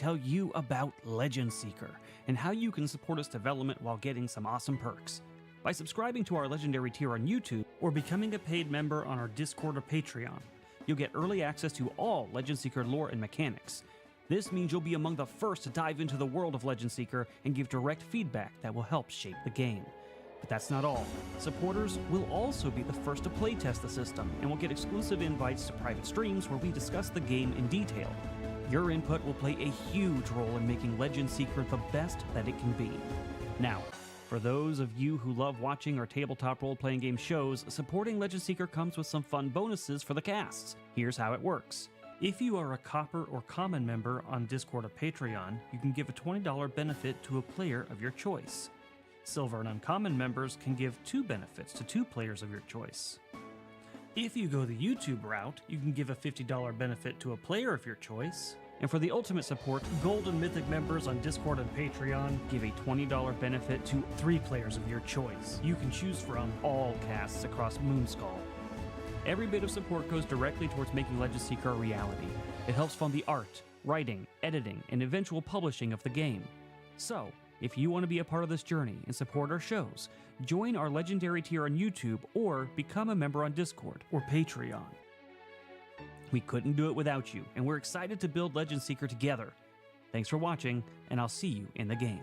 tell you about Legend Seeker and how you can support its development while getting some awesome perks. By subscribing to our Legendary tier on YouTube or becoming a paid member on our Discord or Patreon, you'll get early access to all Legend Seeker lore and mechanics. This means you'll be among the first to dive into the world of Legend Seeker and give direct feedback that will help shape the game. But that's not all. Supporters will also be the first to playtest the system and will get exclusive invites to private streams where we discuss the game in detail. Your input will play a huge role in making Legend Seeker the best that it can be. Now, for those of you who love watching our tabletop role-playing game shows, supporting Legend Seeker comes with some fun bonuses for the casts. Here's how it works. If you are a Copper or Common member on Discord or Patreon, you can give a $20 benefit to a player of your choice. Silver and Uncommon members can give 2 benefits to 2 players of your choice. If you go the YouTube route, you can give a $50 benefit to a player of your choice. And for the ultimate support, Gold and Mythic members on Discord and Patreon give a $20 benefit to 3 players of your choice. You can choose from all casts across Moonskull. Every bit of support goes directly towards making Legend Seeker a reality. It helps fund the art, writing, editing, and eventual publishing of the game. So, if you want to be a part of this journey and support our shows, join our Legendary tier on YouTube or become a member on Discord or Patreon. We couldn't do it without you, and we're excited to build Legend Seeker together. Thanks for watching, and I'll see you in the game.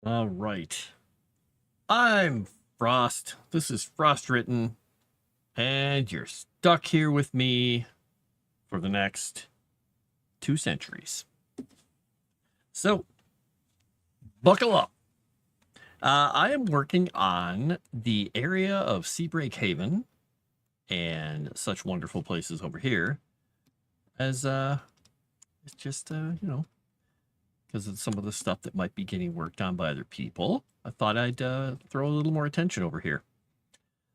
All right. I'm Frost. This is Frost Written, and you're stuck here with me for the next 2 centuries. So, buckle up. I am working on the area of Seabreak Haven and such wonderful places over here as it's just you know, because of some of the stuff that might be getting worked on by other people, I thought I'd throw a little more attention over here.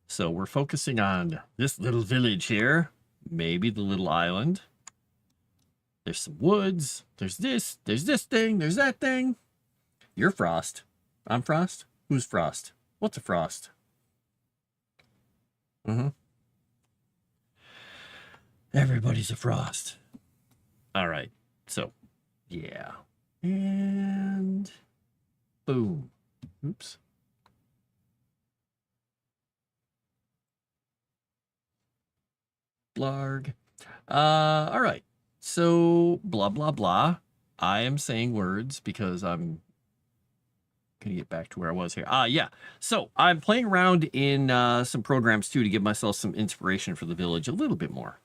So we're focusing on this little village here, maybe the little island. There's some woods, there's this thing, there's that thing. You're Frost. I'm Frost? Who's Frost? What's a Frost? Everybody's a Frost. All right, so, yeah. And boom. Oops. Blarg. All right. So blah, blah, blah. I am saying words because I'm going to get back to where I was here. Yeah. So I'm playing around in some programs too to give myself some inspiration for the village a little bit more.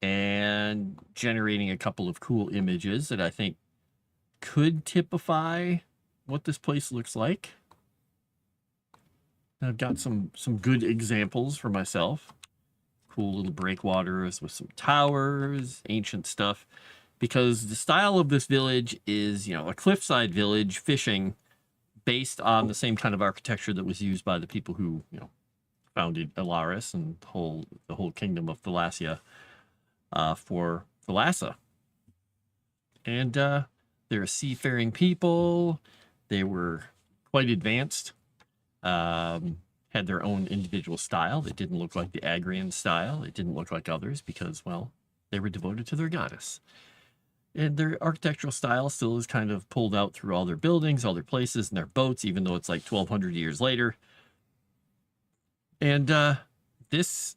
And generating a couple of cool images that I think could typify what this place looks like. I've got some good examples for myself. Cool little breakwaters with some towers, ancient stuff. Because the style of this village is, you know, a cliffside village fishing based on the same kind of architecture that was used by the people who, you know, founded Alaris and the whole kingdom of Thalasia for Thalassa. And they're a seafaring people. They were quite advanced. Had their own individual style that didn't look like the Agrian style. It didn't look like others because, well, they were devoted to their goddess. And their architectural style still is kind of pulled out through all their buildings, all their places, and their boats, even though it's like 1,200 years later. And this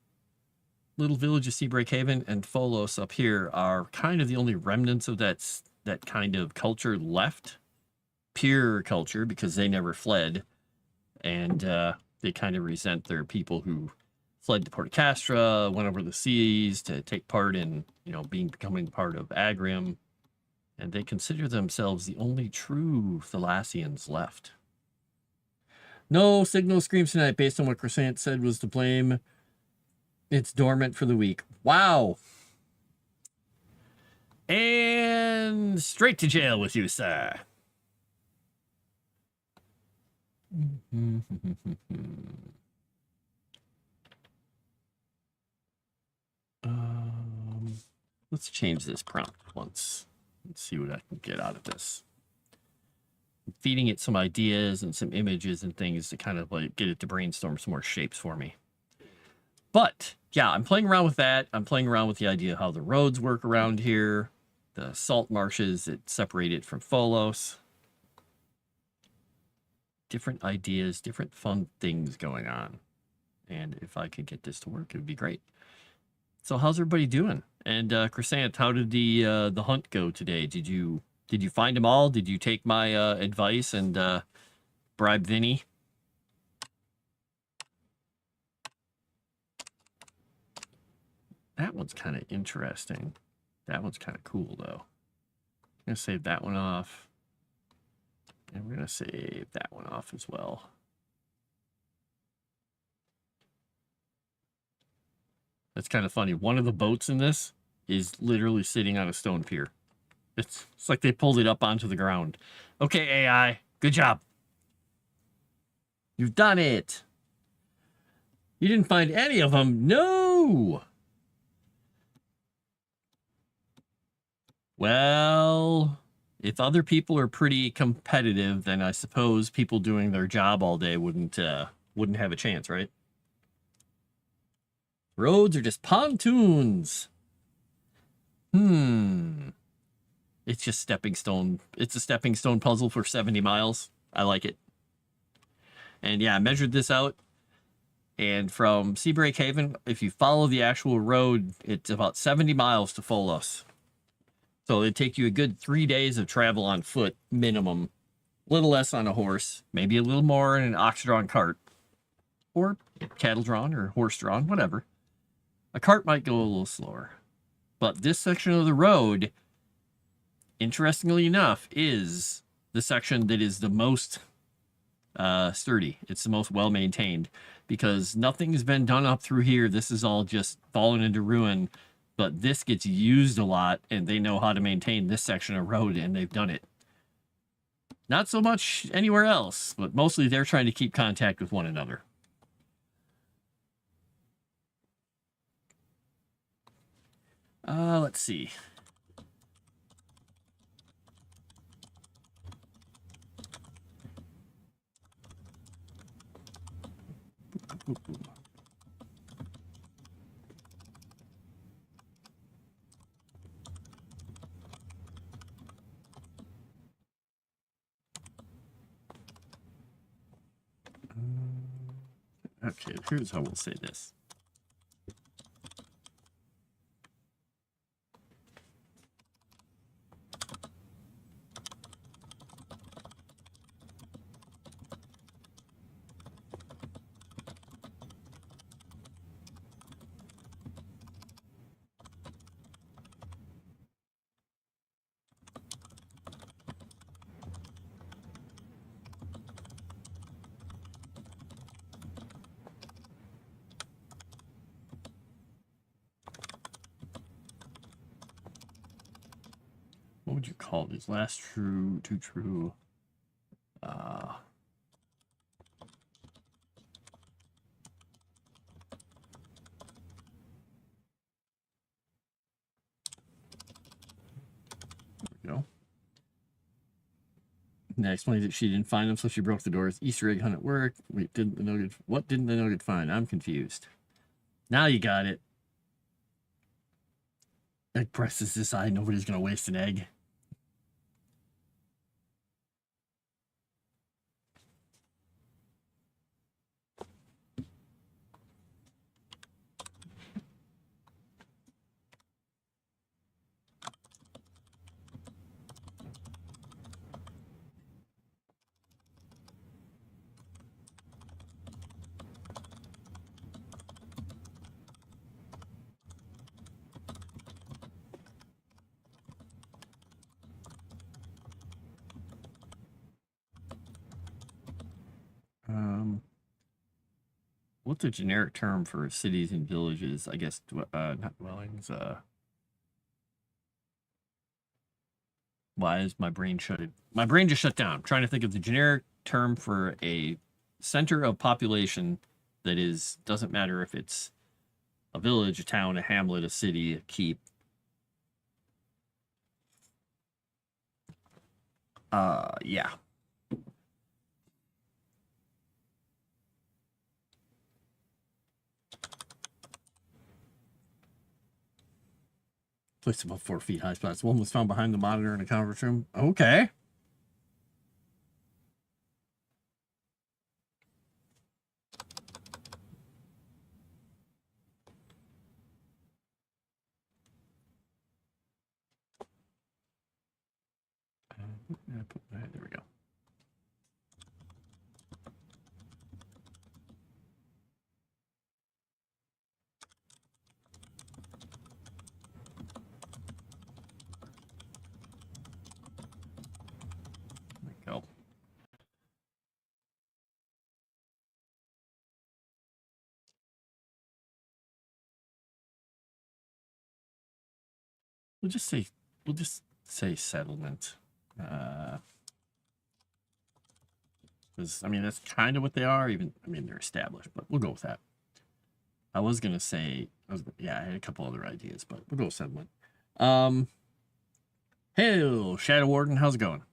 little village of Seabreak Haven and Folos up here are kind of the only remnants of that that kind of culture left, pure culture, because they never fled, and they kind of resent their people who fled to Port Castra, went over the seas to take part in, becoming part of Agrim, and they consider themselves the only true Thalassians left. No signal screams tonight based on what Crescent said was to blame. It's dormant for the week. Wow. And straight to jail with you, sir. Let's change this prompt once. Let's see what I can get out of this. I'm feeding it some ideas and some images and things to kind of like get it to brainstorm some more shapes for me. But yeah, I'm playing around with that. I'm playing around with the idea of how the roads work around here, the salt marshes that separate it from Folos. Different ideas, different fun things going on. And if I could get this to work, it would be great. So how's everybody doing? And Crescent, how did the hunt go today? Did you find them all? Did you take my advice and bribe Vinny? That one's kind of interesting. That one's kind of cool, though. I'm going to save that one off. And we're going to save that one off as well. That's kind of funny. One of the boats in this is literally sitting on a stone pier. It's like they pulled it up onto the ground. Okay, AI. Good job. You've done it. You didn't find any of them. No. Well, if other people are pretty competitive, then I suppose people doing their job all day wouldn't have a chance, right? Roads are just pontoons. It's just stepping stone. It's a stepping stone puzzle for 70 miles. I like it. And yeah, I measured this out. And from Seabreak Haven, if you follow the actual road, it's about 70 miles to Folos. So it'd take you a good 3 days of travel on foot, minimum. A little less on a horse, maybe a little more in an ox-drawn cart. Or cattle-drawn or horse-drawn, whatever. A cart might go a little slower. But this section of the road, interestingly enough, is the section that is the most sturdy. It's the most well-maintained because nothing's been done up through here. This is all just fallen into ruin. But this gets used a lot, and they know how to maintain this section of road, and they've done it. Not so much anywhere else, but mostly they're trying to keep contact with one another. Let's see. Okay, here's how we'll say this. What would you call these? Last true, two true. There we go. That explains that she didn't find them, so she broke the doors. Easter egg hunt at work. Wait, what didn't the nugget find? I'm confused. Now you got it. Egg presses decide nobody's gonna waste an egg. What's a generic term for cities and villages? I guess not dwellings. Why is my brain shut? My brain just shut down. I'm trying to think of the generic term for a center of population that doesn't matter if it's a village, a town, a hamlet, a city, a keep. Yeah. Placed above 4 feet high spots. One was found behind the monitor in a conference room. Okay. There we go. There we go. We'll just say settlement. Because I mean that's kind of what they are. Even I mean they're established, but we'll go with that. I was gonna say I had a couple other ideas, but we'll go with settlement. Hey, Shadow Warden, how's it going?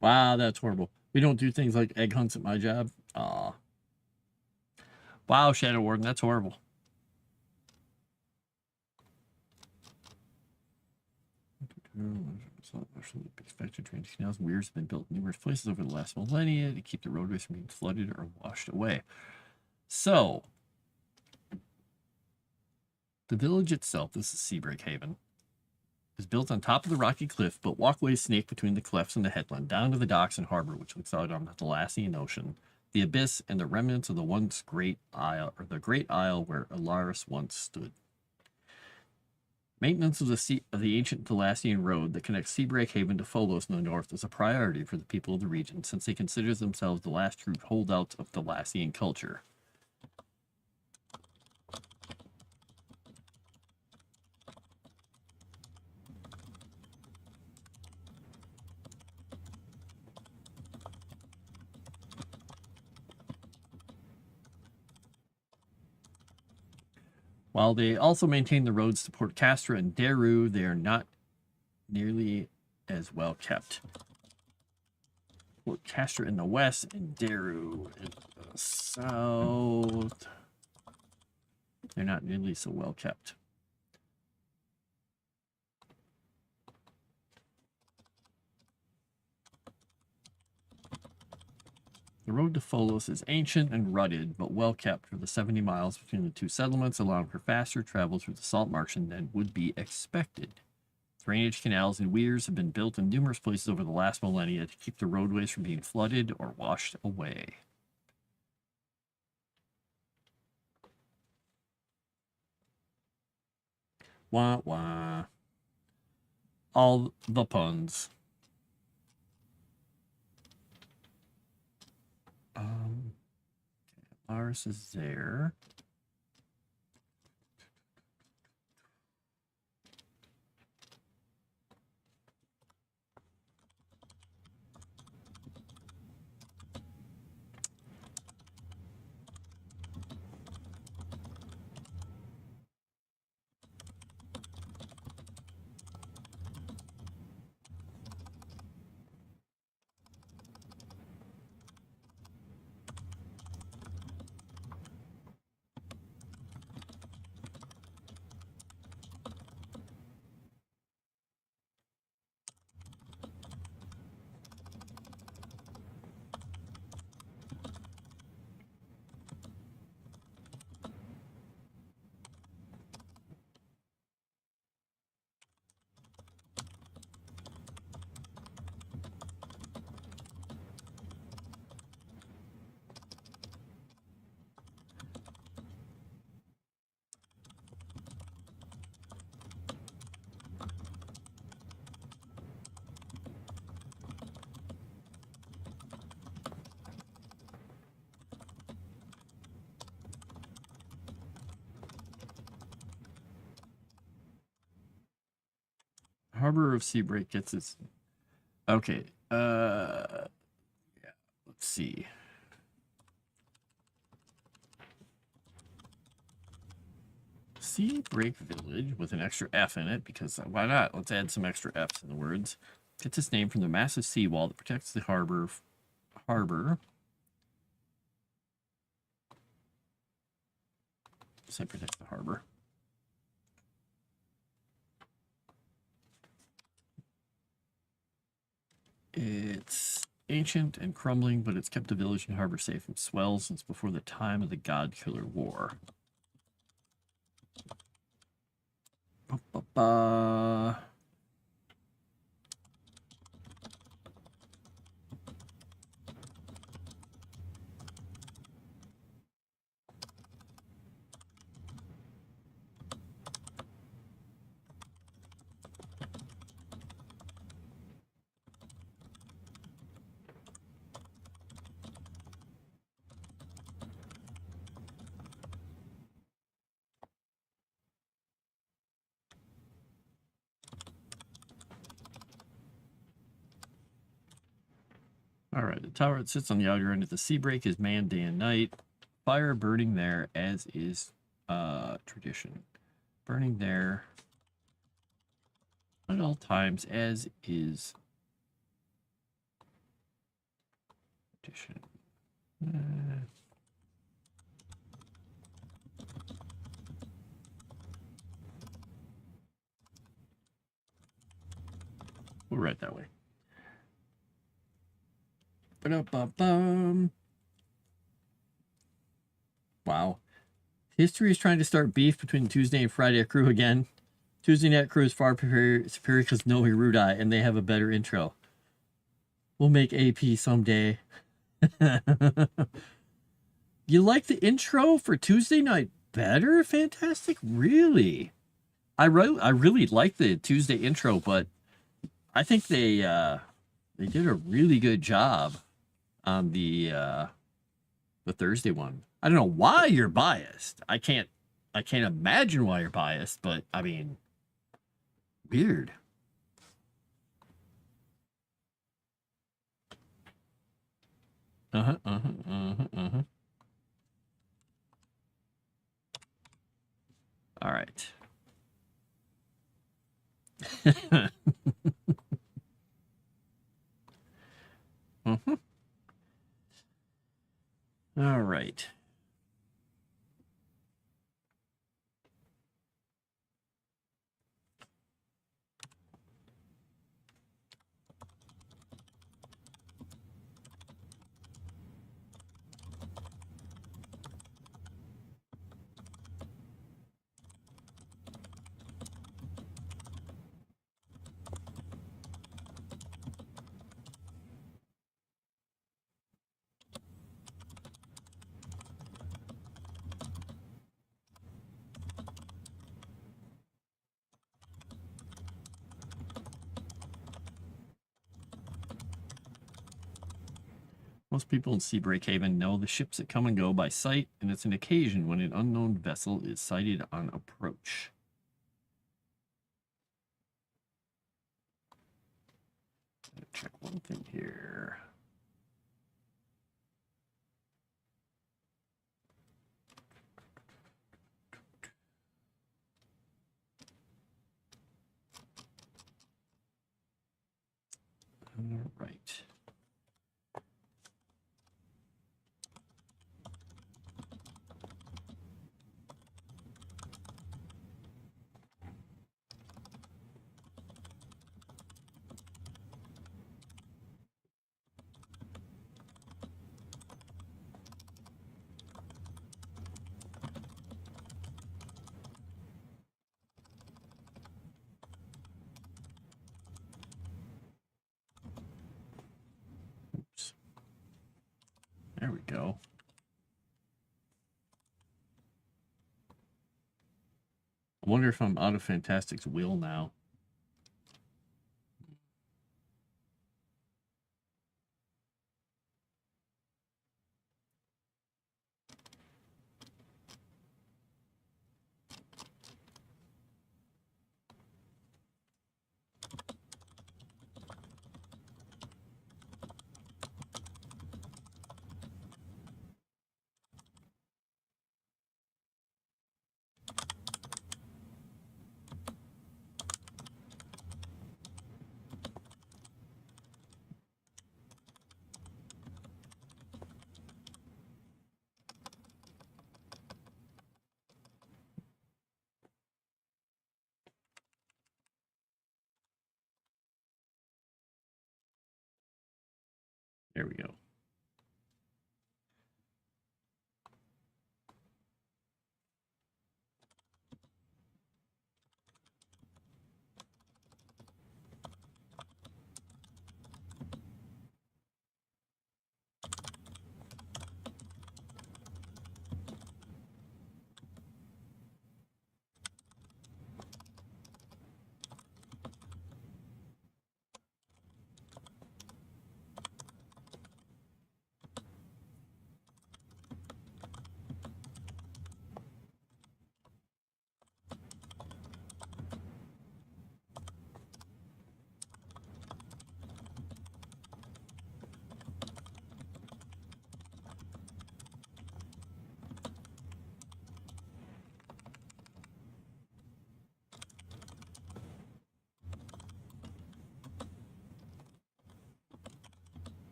Wow, that's horrible. We don't do things like egg hunts at my job. Aw. Wow, Shadow Warden, that's horrible. Expected drainage canals and weirs have been built in numerous places over the last millennia to keep the roadways from being flooded or washed away. So, the village itself, this is Seabreak Haven, is built on top of the rocky cliff, but walkways snake between the cliffs and the headland, down to the docks and harbor, which looks out on the Thalassian Ocean, the abyss, and the remnants of the once great isle, or the great isle where Alaris once stood. Maintenance of the ancient Thalassian road that connects Seabreak Haven to Phobos in the north is a priority for the people of the region, since they consider themselves the last true holdouts of Thalassian culture. While they also maintain the roads to Port Castra and Daru, they are not nearly as well kept. Port Castra in the west and Daru in the south. They're not nearly so well kept. The road to Folos is ancient and rutted, but well kept for the 70 miles between the two settlements, allowing for faster travel through the salt marsh than would be expected. Drainage canals and weirs have been built in numerous places over the last millennia to keep the roadways from being flooded or washed away. Wah wah. All the puns. Lars is there. Harbor of Seabreak gets its. Okay. Yeah. Let's see. Seabreak Village with an extra F in it, because why not? Let's add some extra F's in the words. Gets its name from the massive seawall that protects the harbor. So it protects the harbor. It's ancient and crumbling, but it's kept the village and harbor safe from swells since before the time of the God Killer War. Ba-ba-ba. All right, the tower that sits on the outer end of the sea break is manned day and night. Fire burning there, as is tradition. Burning there at all times, as is tradition. We'll write that way. Ba-da-ba-bum. Wow. History is trying to start beef between Tuesday and Friday crew again. Tuesday night crew is far superior because no Hirudai, and they have a better intro. We'll make AP someday. You like the intro for Tuesday night better? Fantastic. Really? I really like the Tuesday intro, but I think they did a really good job on the Thursday one. I don't know why you're biased. I can't imagine why you're biased, but I mean, weird. Uh-huh. All right. All right. Most people in Seabreak Haven know the ships that come and go by sight, and it's an occasion when an unknown vessel is sighted on approach. Check one thing here. All right. Oops. There we go. I wonder if I'm out of Fantastic's wheel now. There we go.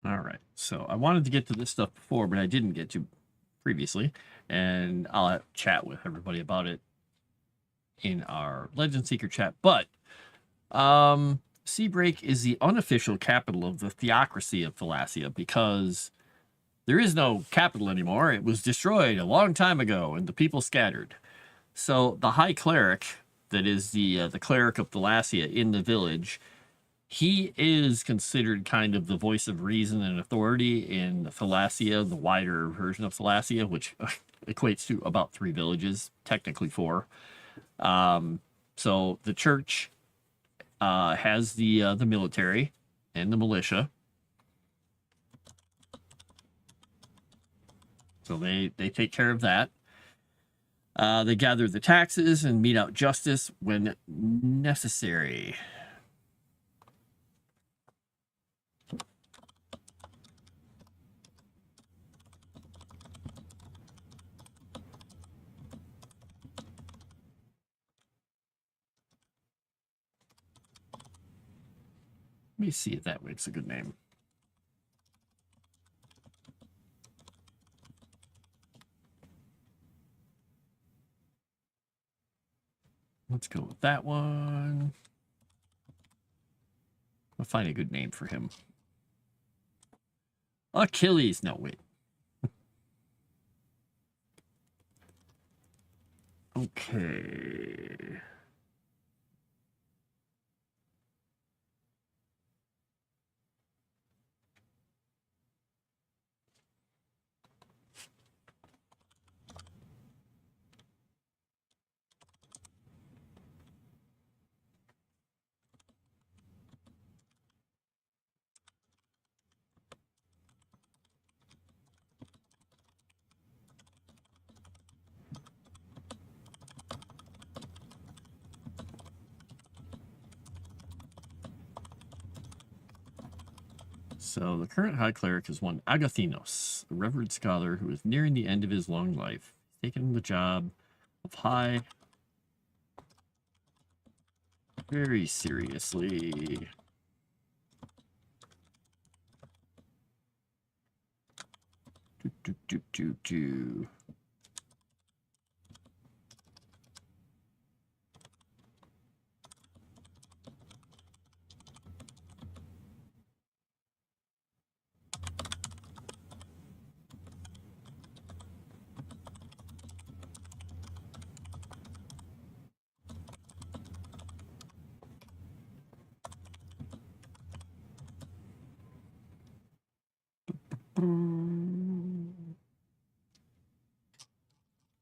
All right, so I wanted to get to this stuff before, but I didn't get to previously, and I'll chat with everybody about it in our Legend Seeker chat. But Seabreak is the unofficial capital of the theocracy of Thalassia because there is no capital anymore. It was destroyed a long time ago, and the people scattered. So the High Cleric, that is the cleric of Thalassia in the village, he is considered kind of the voice of reason and authority in Thalassia, the wider version of Thalassia, which equates to about 3 villages, technically 4. So the church has the military and the militia. So they take care of that. They gather the taxes and mete out justice when necessary. Let me see if that makes a good name. Let's go with that one. I'll find a good name for him. Achilles. No, wait. Okay. So the current High Cleric is one Agathinos, a revered scholar who is nearing the end of his long life. He's taken the job of High very seriously. Do.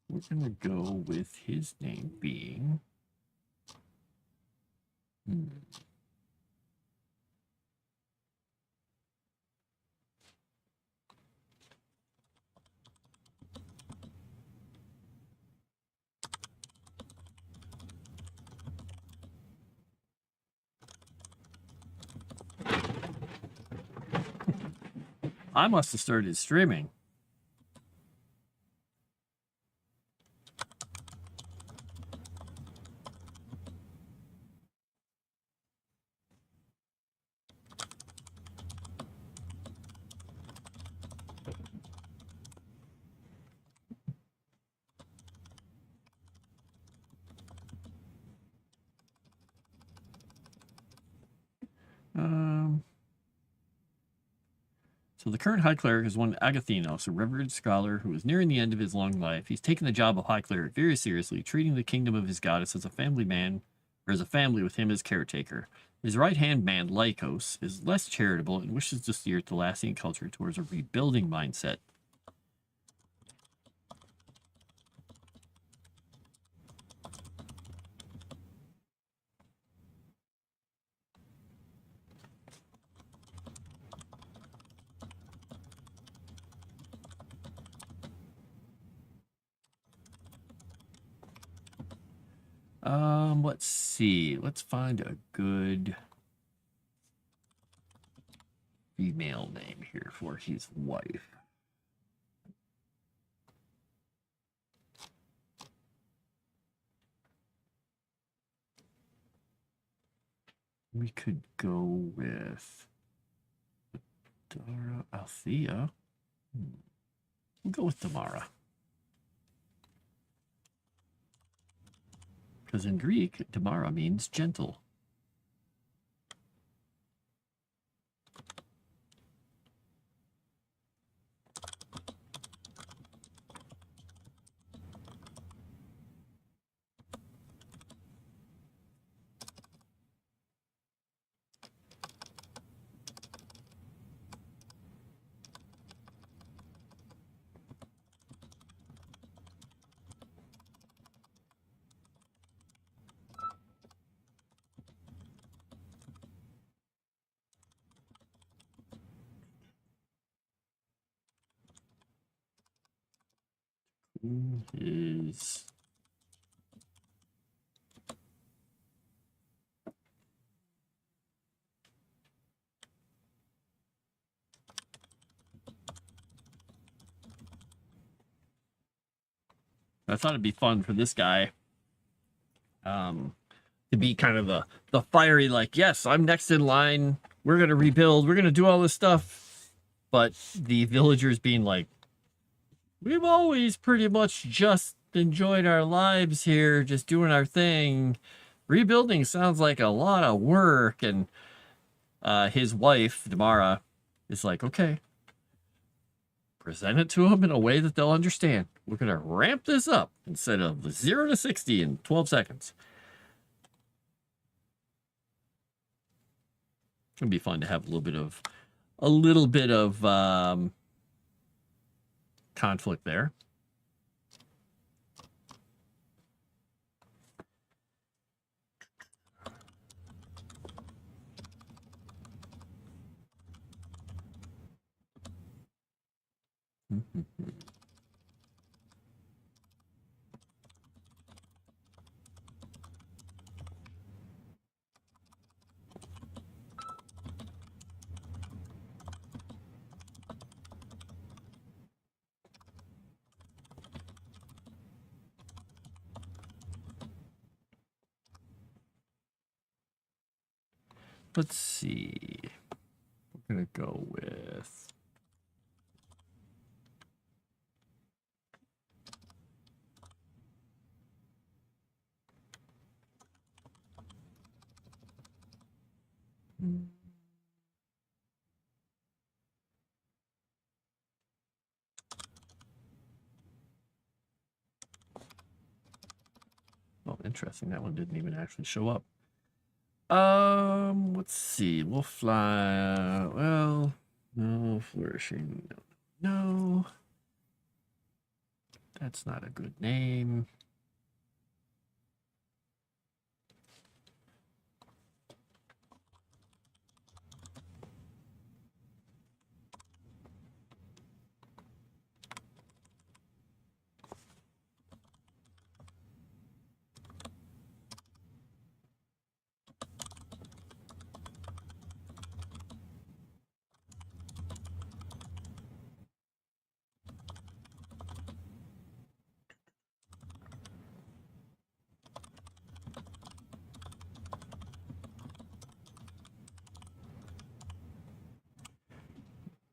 We're gonna go with his name being. I must have started streaming. So the current High Cleric is one Agathinos, a revered scholar who is nearing the end of his long life. He's taken the job of High Cleric very seriously, treating the kingdom of his goddess as a family man, or as a family with him as caretaker. His right-hand man, Lycos, is less charitable and wishes to steer Thalassian culture towards a rebuilding mindset. Let's see. Let's find a good female name here for his wife. We could go with Dara Althea. We'll go with Damara. Because in Greek, Damara means gentle. Who is I thought it'd be fun for this guy to be kind of the fiery, like, yes, I'm next in line. We're going to rebuild. We're going to do all this stuff. But the villagers being like, we've always pretty much just enjoyed our lives here, just doing our thing. Rebuilding sounds like a lot of work. And his wife, Damara, is like, okay, present it to them in a way that they'll understand. We're going to ramp this up instead of 0 to 60 in 12 seconds. It'd be fun to have a little bit of conflict there. Let's see. We're going to go with... Oh, interesting. That one didn't even actually show up. Let's see. We'll fly. Well, no, flourishing. No. That's not a good name.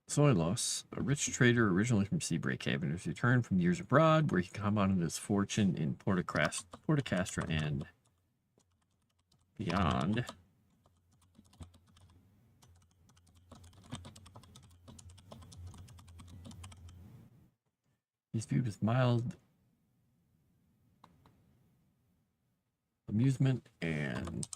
Soy loss. A rich trader originally from Seabreak Haven has returned from years abroad, where he compounded his fortune in Portacastra and beyond. He's viewed with mild amusement and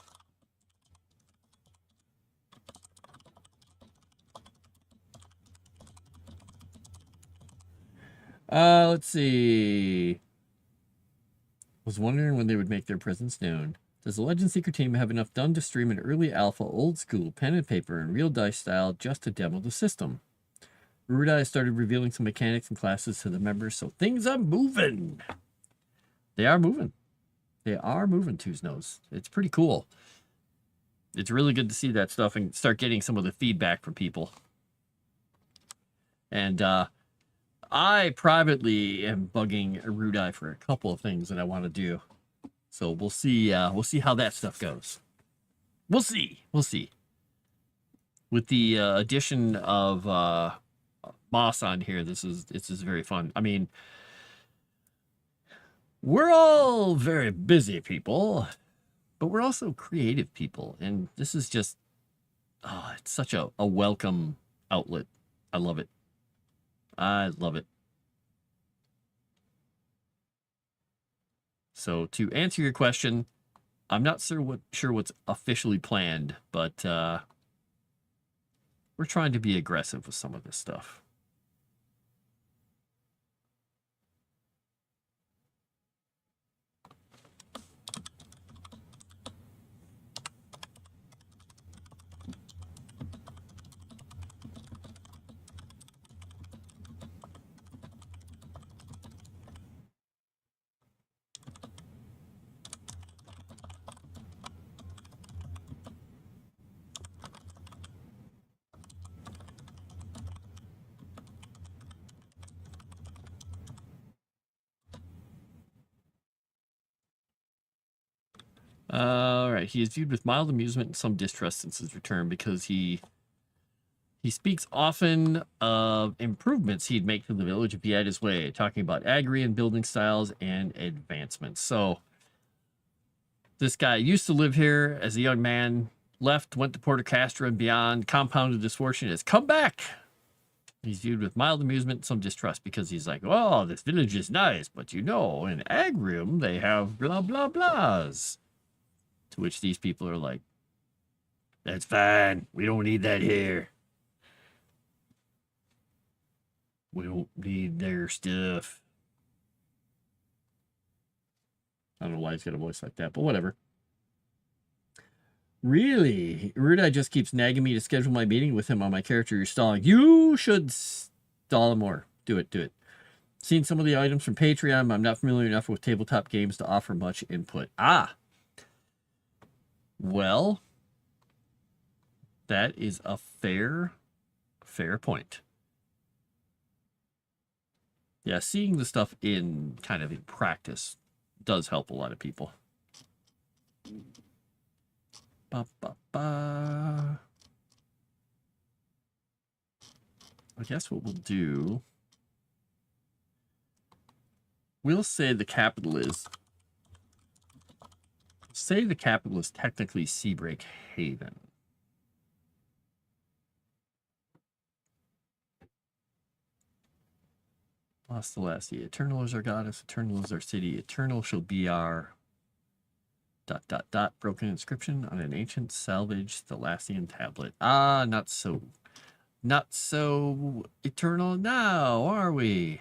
let's see. Was wondering when they would make their presence known. Does the Legend Seeker team have enough done to stream an early alpha, old school, pen and paper, and real dice style just to demo the system? Rudai started revealing some mechanics and classes to the members, so things are moving. They are moving. They are moving, Two's Nose. It's pretty cool. It's really good to see that stuff and start getting some of the feedback from people. And I privately am bugging Rudai for a couple of things that I want to do. So we'll see how that stuff goes. We'll see. With the addition of Moss on here, this is very fun. I mean, we're all very busy people, but we're also creative people, and this is just it's such a welcome outlet. I love it. I love it. So to answer your question, I'm not sure what's officially planned, but we're trying to be aggressive with some of this stuff. All right, he is viewed with mild amusement and some distrust since his return because he speaks often of improvements he'd make to the village if he had his way, talking about agri and building styles and advancements. So this guy used to live here as a young man, left, went to Portacastra and beyond, compounded his fortune, has come back. He's viewed with mild amusement and some distrust because he's like, oh, this village is nice, but you know, in Agrium, they have blah, blah, blahs. To which these people are like, that's fine. We don't need that here. We don't need their stuff. I don't know why he's got a voice like that, but whatever. Really? Rudai just keeps nagging me to schedule my meeting with him on my character you're stalling. You should stall him more. Do it. Seen some of the items from Patreon. I'm not familiar enough with tabletop games to offer much input. Well, that is a fair point. Yeah, seeing the stuff in practice does help a lot of people. I guess what we'll do, we'll say the capital is technically Seabreak Haven. Lost Celestia. Eternal is our goddess. Eternal is our city. Eternal shall be our ... broken inscription on an ancient salvaged Thalassian tablet. Ah, not so eternal now, are we?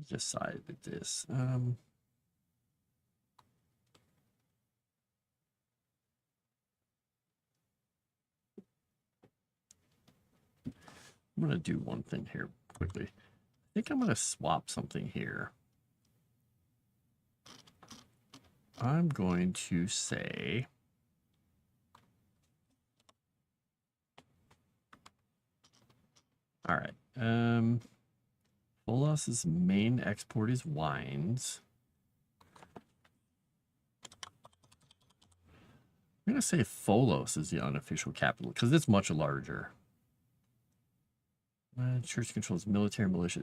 Decided this. I'm going to do one thing here quickly. I think I'm going to swap something here. I'm going to say... All right. Folos's main export is wines. I'm going to say Folos is the unofficial capital because it's much larger. Church controls military militia.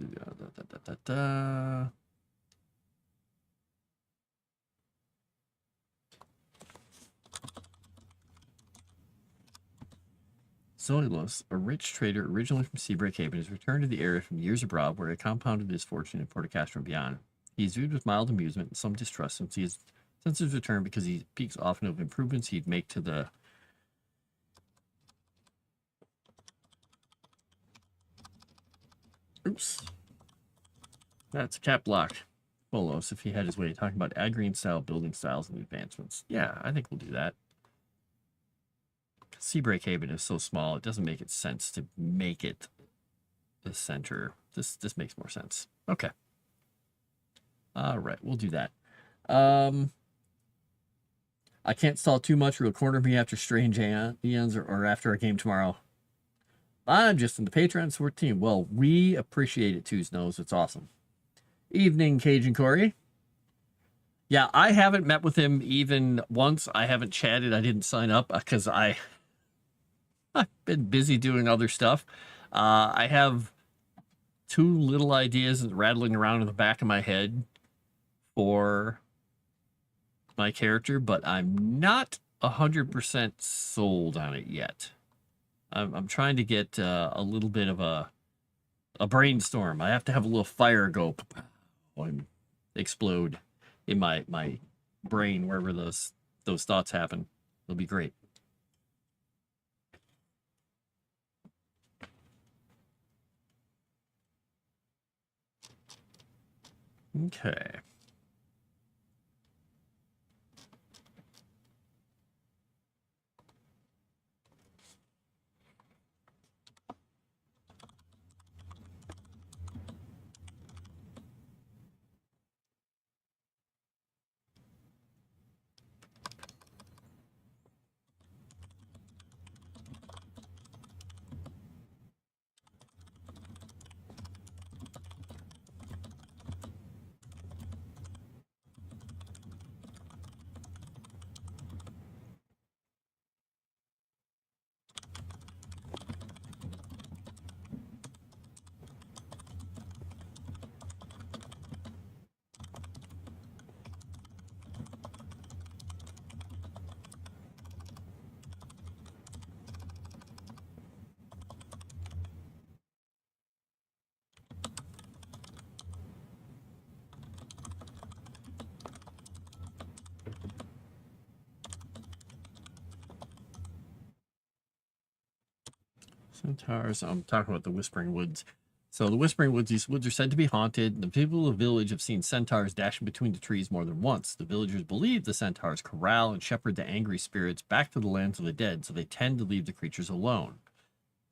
Zoilos, a rich trader originally from Seabreak Haven, has returned to the area from years abroad where he compounded his fortune in Portocastro and beyond. He is viewed with mild amusement and some distrust since his return because he speaks often of improvements he'd make to the... Oops. That's a cap lock. Folos, if he had his way, talking about Agrarian style building styles and advancements. Yeah, I think we'll do that. Seabreak Haven is so small, it doesn't make it sense to make it the center. This makes more sense. Okay. All right, we'll do that. I can't stall too much. Real corner me after strange eons or after a game tomorrow. I'm just in the Patreon support team. Well, we appreciate it too, Snows. It's awesome. Evening, Cajun Corey. Yeah, I haven't met with him even once. I haven't chatted. I didn't sign up because I've been busy doing other stuff. I have two little ideas rattling around in the back of my head for my character, but I'm not 100% sold on it yet. I'm trying to get a little bit of a brainstorm. I have to have a little fire go and explode in my brain wherever those thoughts happen. It'll be great. Okay. Centaurs. I'm talking about the Whispering Woods. So the Whispering Woods, these woods are said to be haunted. The people of the village have seen centaurs dashing between the trees more than once. The villagers believe the centaurs corral and shepherd the angry spirits back to the lands of the dead, so they tend to leave the creatures alone.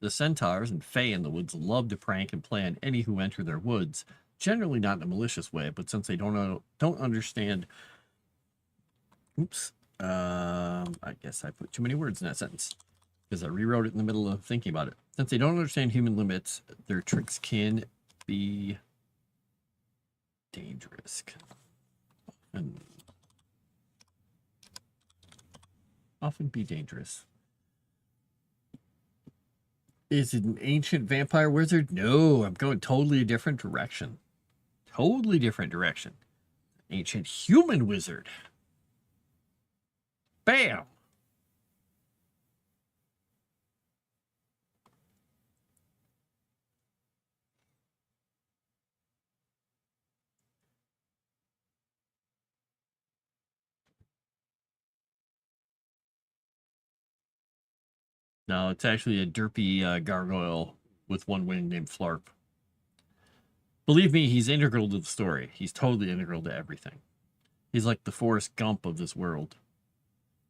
The centaurs and fae in the woods love to prank and play on any who enter their woods. generally not in a malicious way, but since they don't understand, oops, I guess I put too many words in that sentence because I rewrote it in the middle of thinking about it. Since they don't understand human limits, their tricks can be dangerous and often be dangerous. Is it an ancient vampire wizard? No, I'm going totally a different direction. Totally different direction. Ancient human wizard. Bam! No, it's actually a derpy gargoyle with one wing named Flarp. Believe me, he's integral to the story. He's totally integral to everything. He's like the Forrest Gump of this world.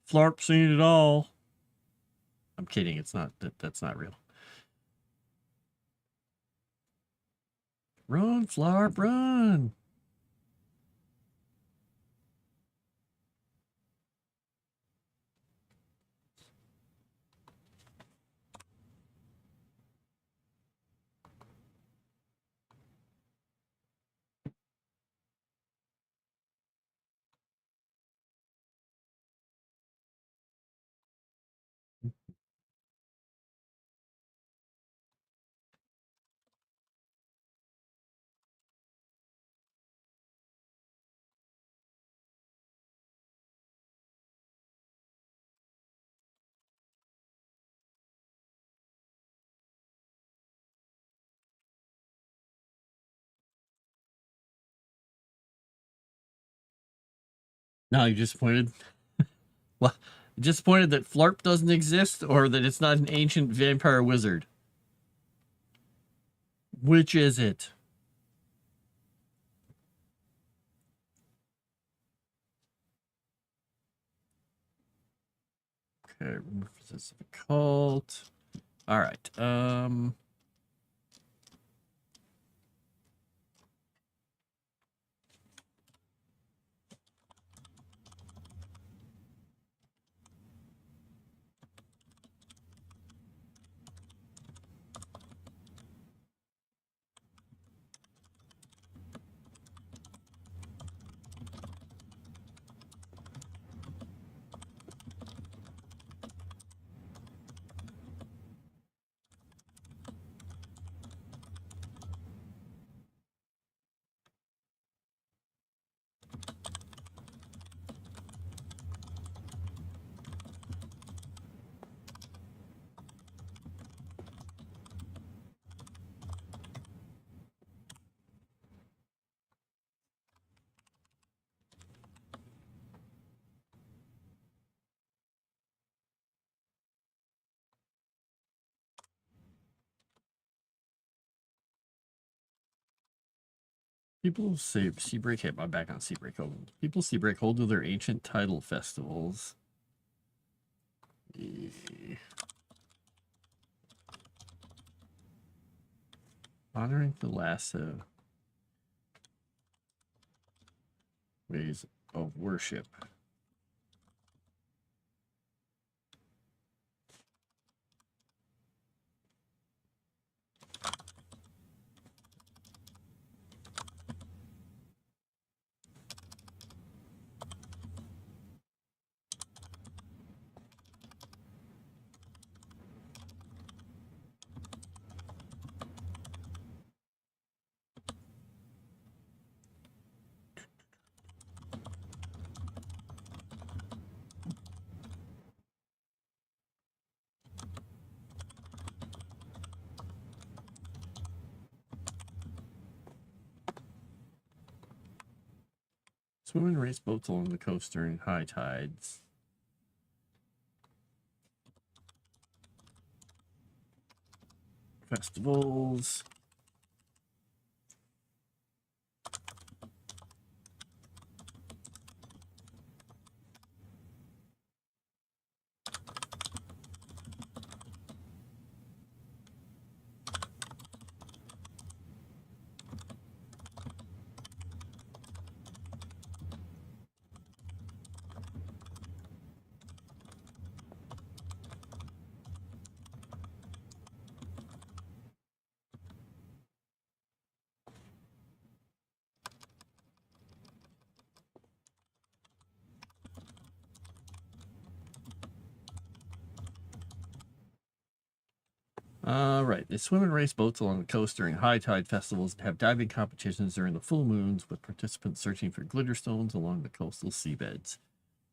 Flarp seen it all. I'm kidding. It's not. That's not real. Run, Flarp, run. Now you disappointed? Well, disappointed that Flarp doesn't exist or that it's not an ancient vampire wizard? Which is it? Okay, remove specific cult. All right. People say Seabreak hit my back on Seabreak hold. People Seabreak hold to their ancient title festivals. Honoring the lasso ways of worship. Swim and race boats along the coast during high tides. Festivals. Right. They swim and race boats along the coast during high tide festivals and have diving competitions during the full moons with participants searching for glitter stones along the coastal seabeds.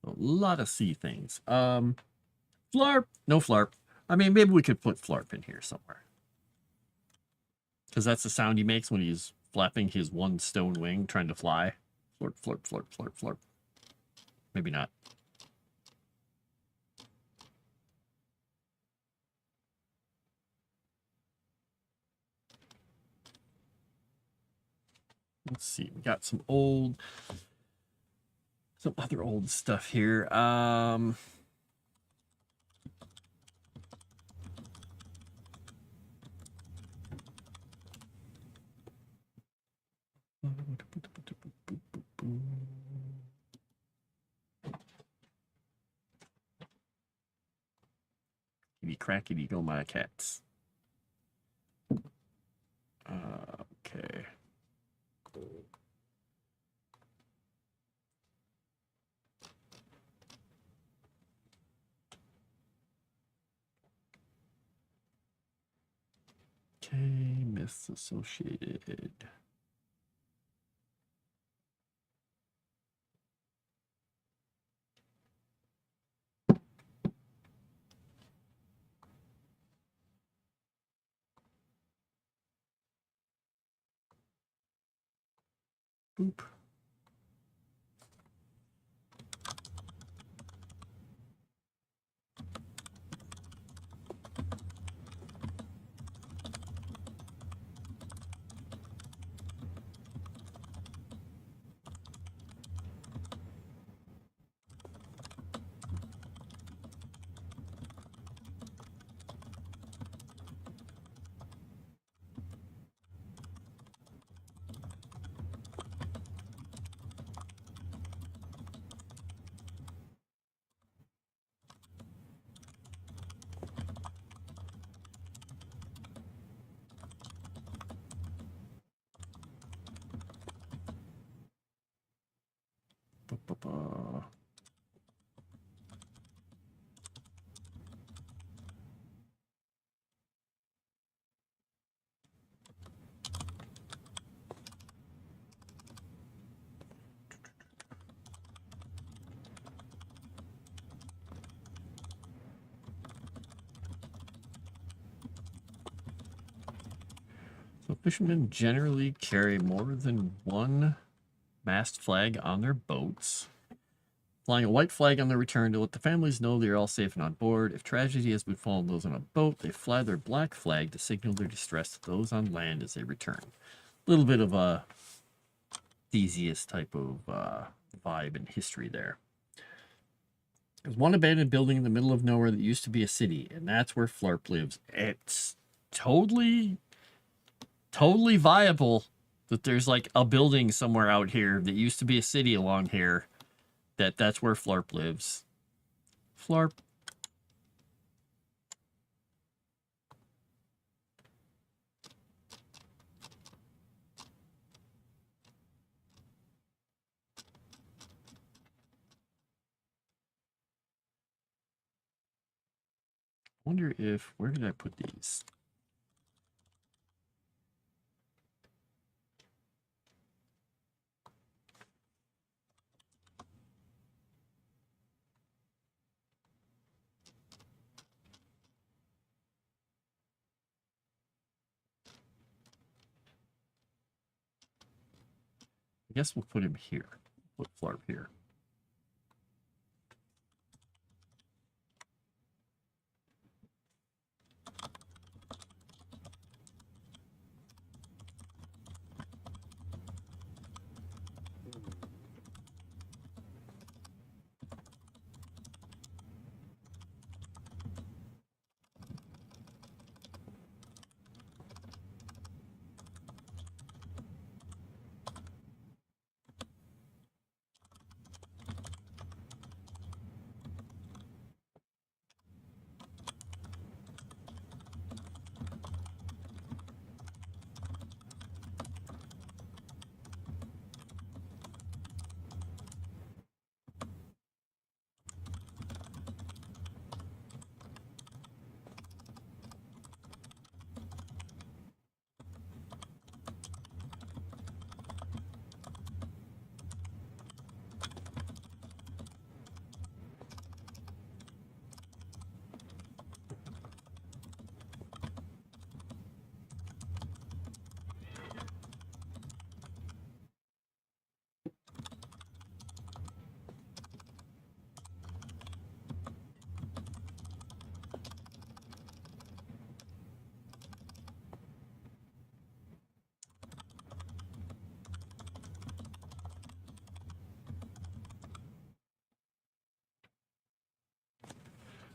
A lot of sea things. Flarp. No flarp. I mean, maybe we could put flarp in here somewhere. Because that's the sound he makes when he's flapping his one stone wing trying to fly. Florp, florp, florp, florp, florp. Maybe not. Let's see. We got some other old stuff here. Kitty crackety go my cats. Okay. Okay, myths associated. Boop. Ba-ba-ba. So fishermen generally carry more than one mast flag on their boats, flying a white flag on their return to let the families know they are all safe and on board. If tragedy has befallen those on a boat, they fly their black flag to signal their distress to those on land as they return. A little bit of a Theseus type of vibe and history there. There's one abandoned building in the middle of nowhere that used to be a city, and that's where Flarp lives. It's totally viable that there's like a building somewhere out here that used to be a city along here. That's where Flarp lives. Flarp. Wonder if, where did I put these? I guess we'll put him here. Put Flarp here.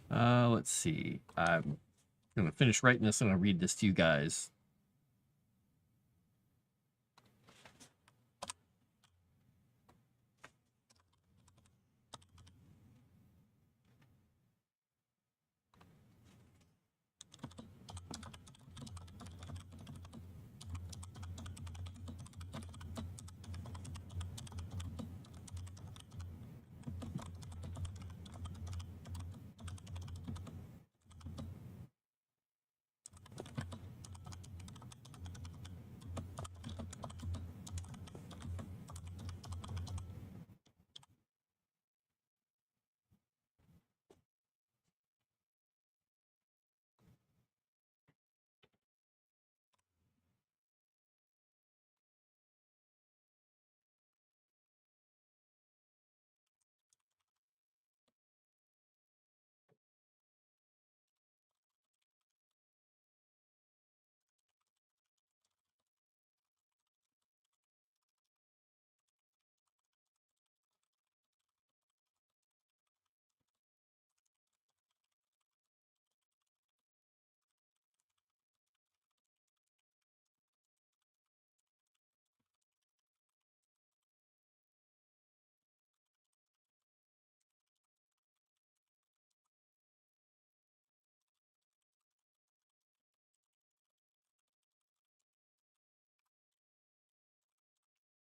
Let's see. I'm gonna finish writing this and I'll read this to you guys.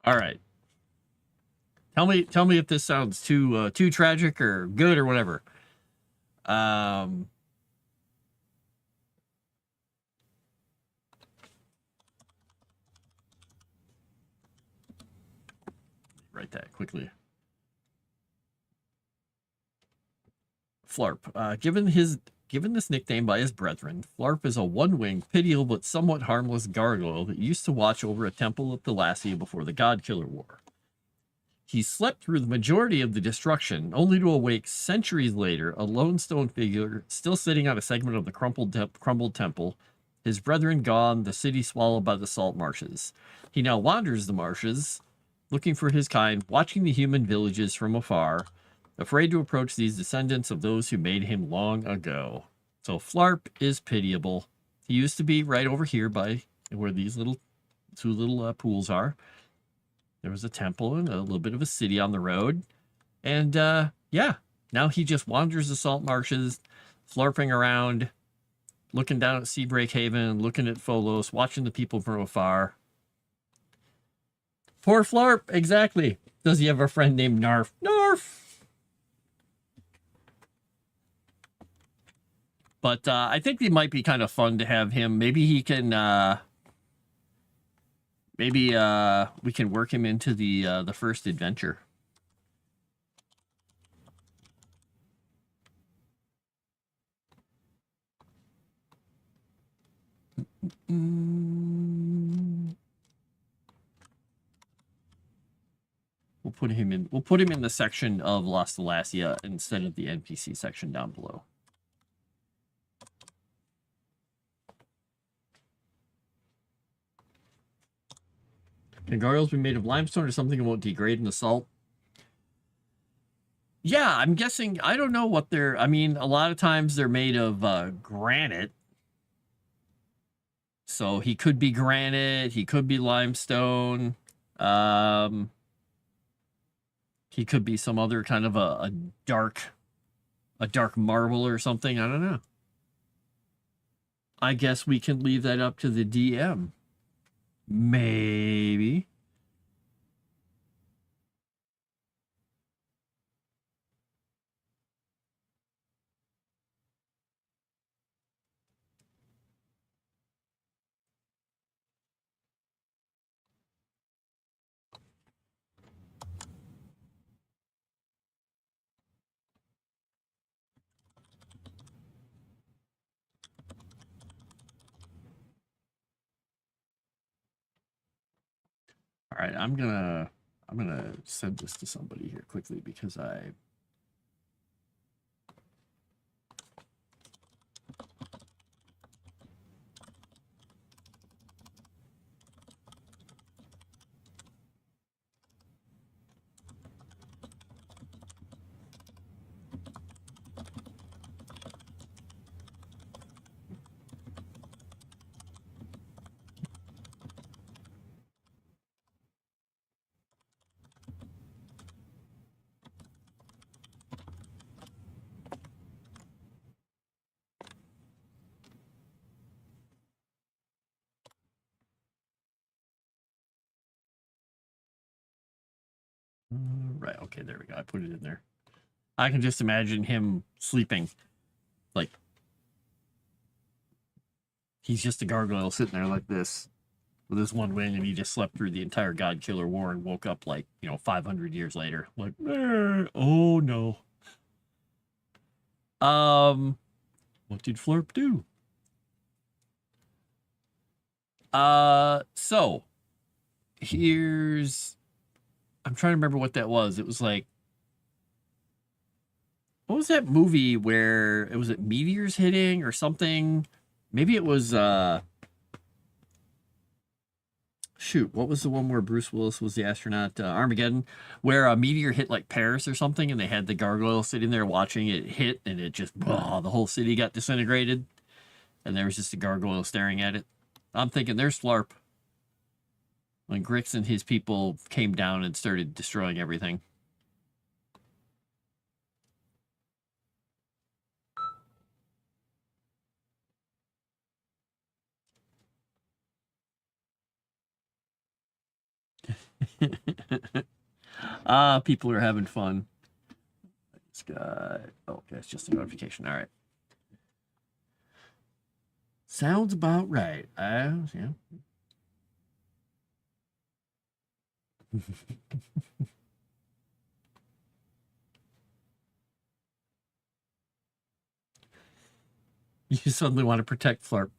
All right. Tell me if this sounds too tragic or good or whatever. Um, write that quickly. Flarp. Given this nickname by his brethren, Flarp is a one-winged, pitiable but somewhat harmless gargoyle that used to watch over a temple of Thalassia before the Godkiller War. He slept through the majority of the destruction, only to awake centuries later, a lone stone figure still sitting on a segment of the crumbled temple, his brethren gone, the city swallowed by the salt marshes. He now wanders the marshes, looking for his kind, watching the human villages from afar, afraid to approach these descendants of those who made him long ago. So Flarp is pitiable. He used to be right over here by where these two little pools are. There was a temple and a little bit of a city on the road. And yeah, now he just wanders the salt marshes, flarping around, looking down at Seabreak Haven, looking at Folos, watching the people from afar. Poor Flarp, exactly. Does he have a friend named Narf? Narf! But I think it might be kind of fun to have him. Maybe he can... maybe we can work him into the first adventure. We'll put him in. We'll put him in the section of Lost Thalassia instead of the NPC section down below. Can gargoyles be made of limestone or something that won't degrade in the salt? Yeah, I'm guessing. I don't know what they're. I mean, a lot of times they're made of granite. So he could be granite. He could be limestone. He could be some other kind of a dark marble or something. I don't know. I guess we can leave that up to the DM. Maybe. All right, I'm gonna send this to somebody here quickly because I right. Okay, there we go. I put it in there. I can just imagine him sleeping. Like, he's just a gargoyle sitting there like this with his one wing, and he just slept through the entire God Killer War and woke up like, 500 years later. Like, oh no. What did Flurp do? So here's, I'm trying to remember what that was. It was like, what was that movie where it was meteors hitting or something? Maybe it was shoot, what was the one where Bruce Willis was the astronaut? Armageddon, where a meteor hit like Paris or something, and they had the gargoyle sitting there watching it hit, and it just the whole city got disintegrated, and there was just a gargoyle staring at it. I'm thinking, there's Flarp. When Grix and his people came down and started destroying everything. People are having fun. This guy. Oh, okay, it's just a notification. All right. Sounds about right. Yeah. You suddenly want to protect Flarp.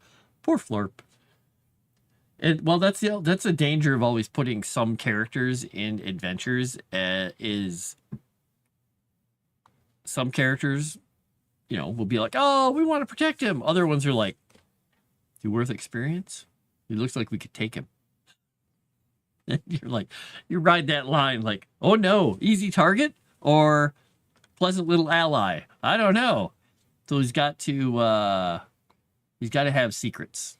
Poor Flarp. And well, that's a danger of always putting some characters in adventures. Is some characters, will be like, oh, we want to protect him. Other ones are like, is he worth experience? He looks like we could take him. And you're like, you ride that line like, oh no, easy target or pleasant little ally. I don't know. So he's got to have secrets.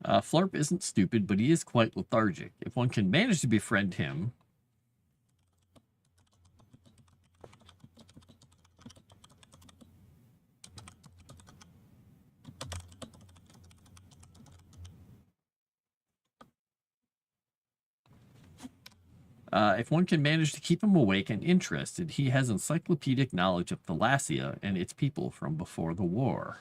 Flarp isn't stupid, but he is quite lethargic. If one can manage to befriend him... if one can manage to keep him awake and interested, he has encyclopedic knowledge of Thalassia and its people from before the war.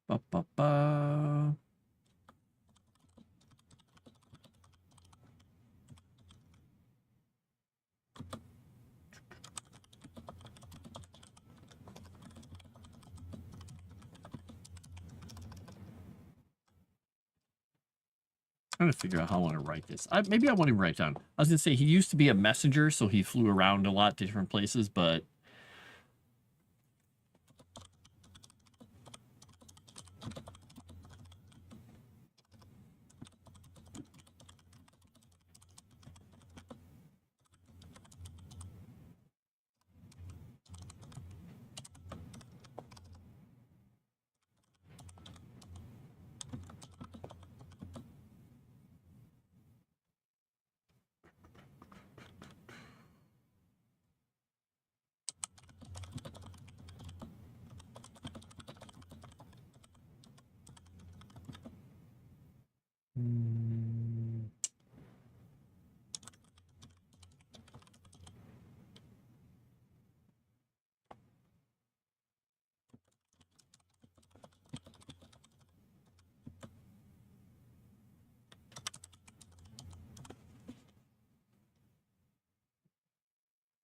Ba-ba-ba. Trying to figure out how I want to write this. Maybe I want him to write down. I was going to say he used to be a messenger, so he flew around a lot to different places, but...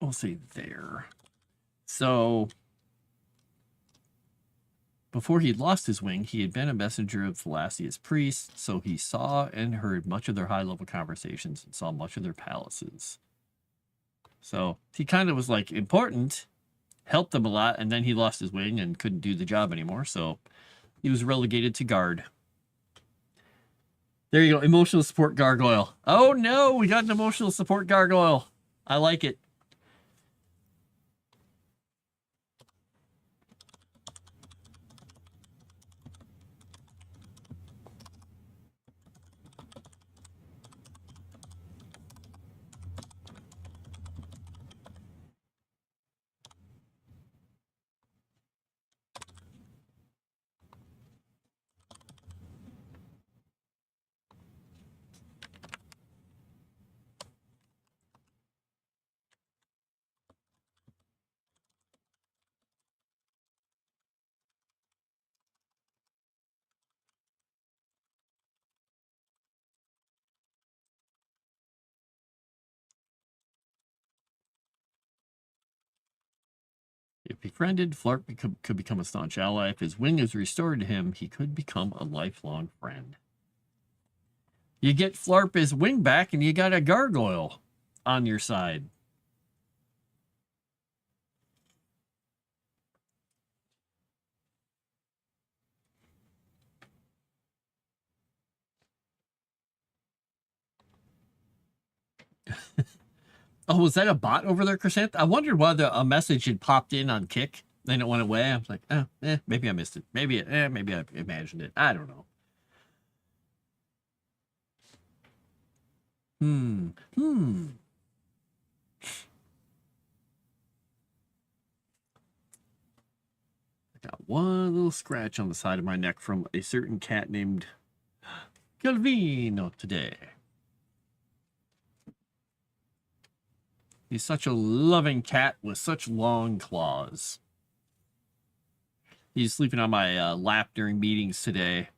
we'll say there. So before he lost his wing, he had been a messenger of Thalassia's priests, so he saw and heard much of their high-level conversations and saw much of their palaces. So he kind of was like important, helped them a lot, and then he lost his wing and couldn't do the job anymore, so he was relegated to guard. There you go, emotional support gargoyle. Oh no, we got an emotional support gargoyle. I like it. If befriended, Flarp could become a staunch ally. If his wing is restored to him, he could become a lifelong friend. You get Flarp his wing back, and you got a gargoyle on your side. Oh, was that a bot over there, Crescent? I wondered why a message had popped in on Kick, then it went away. I was like, oh, maybe I missed it. Maybe I imagined it. I don't know. I got one little scratch on the side of my neck from a certain cat named Calvino today. He's such a loving cat with such long claws. He's sleeping on my lap during meetings today.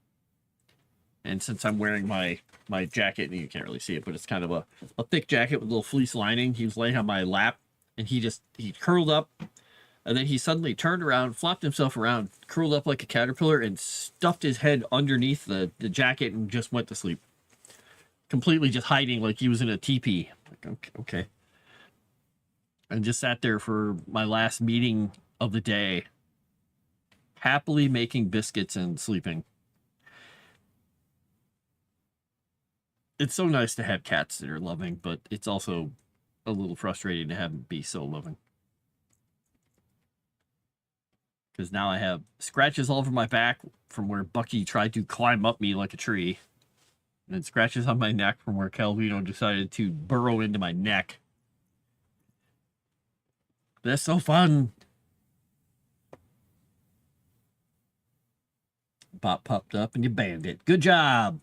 And since I'm wearing my jacket, and you can't really see it, but it's kind of a thick jacket with a little fleece lining, he was laying on my lap, and he curled up, and then he suddenly turned around, flopped himself around, curled up like a caterpillar, and stuffed his head underneath the jacket and just went to sleep. Completely just hiding like he was in a teepee. Like, okay. And just sat there for my last meeting of the day, happily making biscuits and sleeping. It's so nice to have cats that are loving, but it's also a little frustrating to have them be so loving. Because now I have scratches all over my back from where Bucky tried to climb up me like a tree. And then scratches on my neck from where Calvino decided to burrow into my neck. That's so fun. Bot popped up and you banned it. Good job.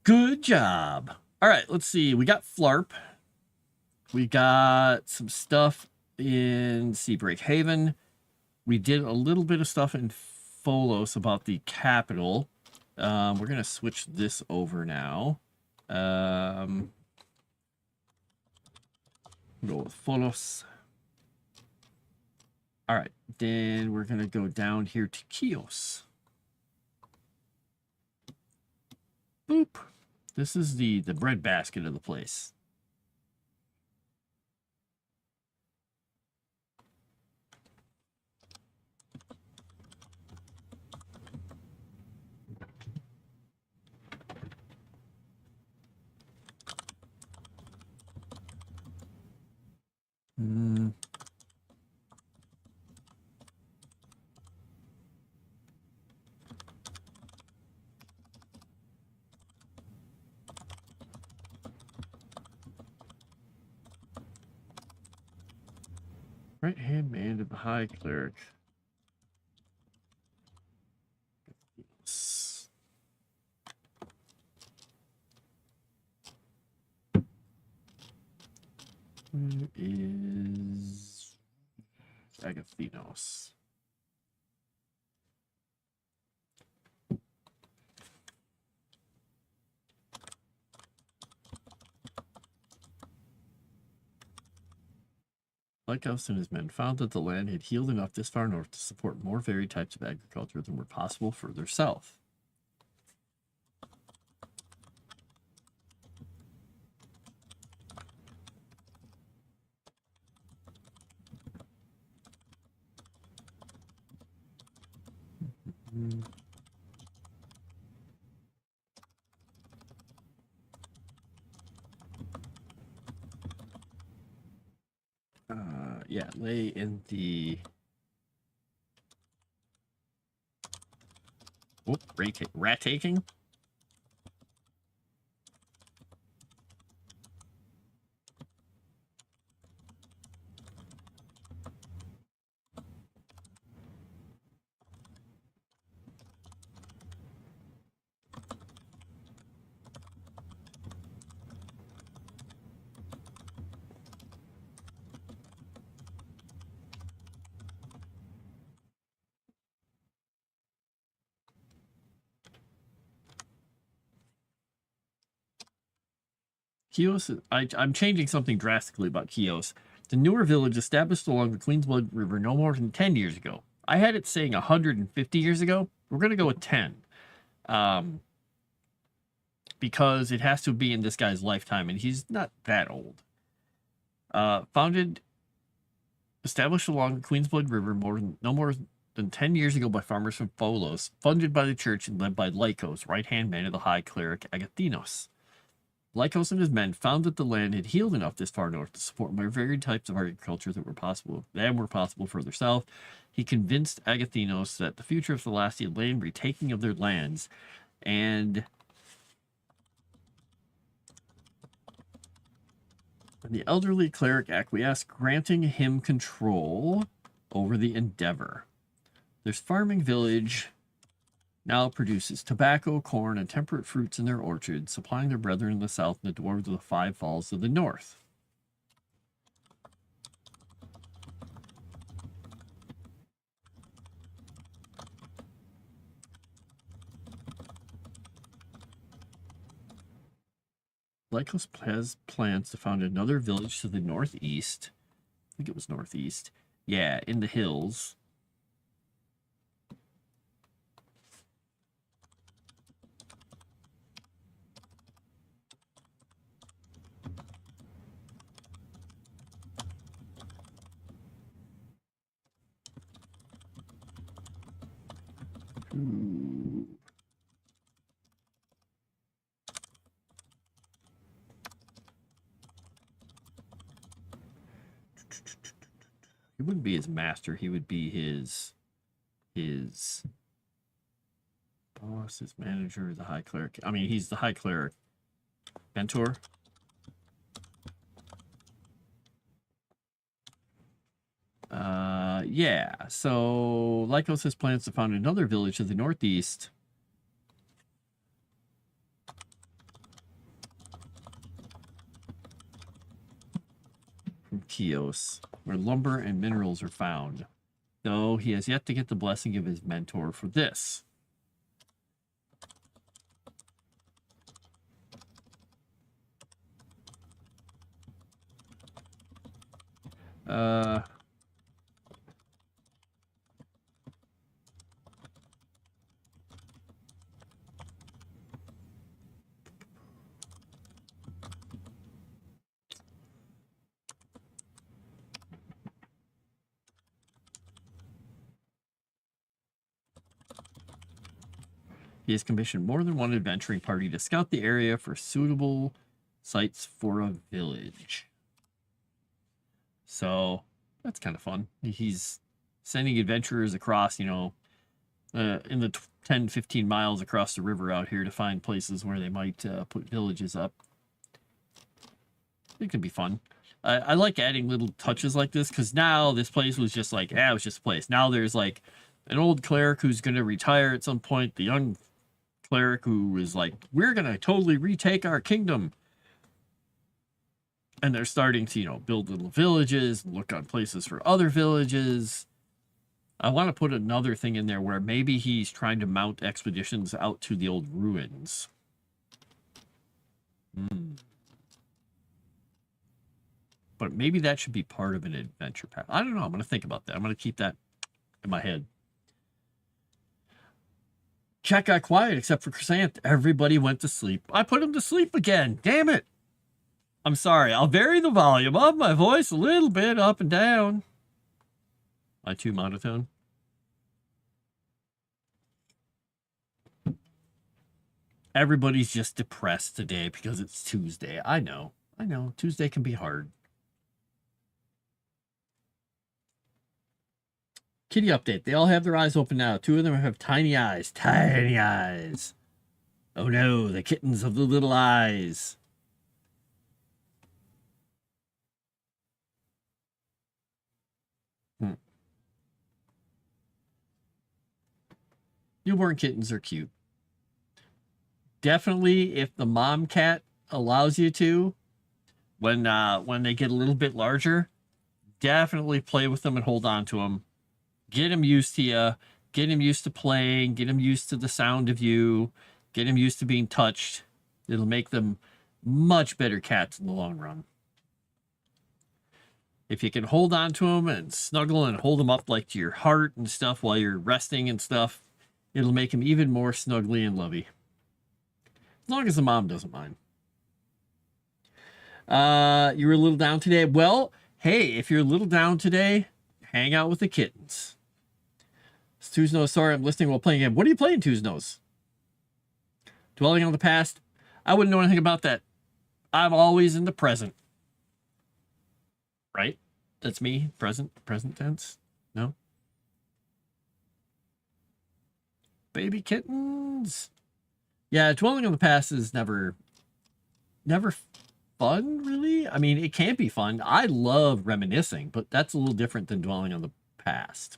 Good job. All right, let's see. We got Flarp. We got some stuff in Seabreak Haven. We did a little bit of stuff in Folos about the capital. We're going to switch this over now. Go with Folos. All right, then we're going to go down here to Chios. Boop. This is the breadbasket of the place. Right-hand man of the High Cleric. Where is Agathinos? Lycos and his men found that the land had healed enough this far north to support more varied types of agriculture than were possible further south. Yeah, lay in the... Whoop, rat taking? Chios, I'm changing something drastically about Chios. The newer village established along the Queensblood River no more than 10 years ago. I had it saying 150 years ago. We're going to go with 10. Because it has to be in this guy's lifetime, and he's not that old. Established along the Queensblood River no more than 10 years ago by farmers from Pholos, funded by the church and led by Lycos, right-hand man of the high cleric Agathinos. Lycos and his men found that the land had healed enough this far north to support more varied types of agriculture that were possible further south. He convinced Agathinos that the future of Thalassia lay in retaking of their lands, and the elderly cleric acquiesced, granting him control over the endeavor. This farming village now produces tobacco, corn, and temperate fruits in their orchards, supplying their brethren in the south and the dwarves of the Five Falls of the north. Lycos has plans to found another village to the northeast. I think it was northeast. Yeah, in the hills. Ooh. He wouldn't be his master. He would be his boss, his manager, the high cleric. I mean, he's the high cleric. Mentor. Yeah. So Lycos has plans to found another village to the northeast. From Chios, where lumber and minerals are found, though he has yet to get the blessing of his mentor for this. He has commissioned more than one adventuring party to scout the area for suitable sites for a village. So that's kind of fun. He's sending adventurers across, in the 10, 15 miles across the river out here to find places where they might put villages up. It can be fun. I like adding little touches like this, because now this place was just like, it was just a place. Now there's like an old cleric who's going to retire at some point, the young cleric who is like, we're going to totally retake our kingdom. And they're starting to, build little villages, look on places for other villages. I want to put another thing in there where maybe he's trying to mount expeditions out to the old ruins. But maybe that should be part of an adventure path. I don't know. I'm gonna think about that. I'm gonna keep that in my head. Chat got quiet except for Chrysanth. Everybody went to sleep. I put him to sleep again. Damn it. I'm sorry. I'll vary the volume of my voice a little bit up and down. Am I too monotone? Everybody's just depressed today because it's Tuesday. I know. Tuesday can be hard. Kitty update. They all have their eyes open now. 2 of them have tiny eyes. Tiny eyes. Oh no, the kittens of the little eyes. Newborn kittens are cute. Definitely, if the mom cat allows you to, when they get a little bit larger, definitely play with them and hold on to them. Get them used to you. Get them used to playing. Get them used to the sound of you. Get them used to being touched. It'll make them much better cats in the long run. If you can hold on to them and snuggle and hold them up like to your heart and stuff while you're resting and stuff, it'll make them even more snuggly and lovey. As long as the mom doesn't mind. You were a little down today. Well, hey, if you're a little down today, hang out with the kittens. It's Tuesnose. Sorry, I'm listening while playing a game. What are you playing, Tuesnose? Dwelling on the past? I wouldn't know anything about that. I'm always in the present. Right? That's me. Present tense? No? Baby kittens. Yeah, dwelling on the past is never fun, really. I mean, it can be fun. I love reminiscing, but that's a little different than dwelling on the past.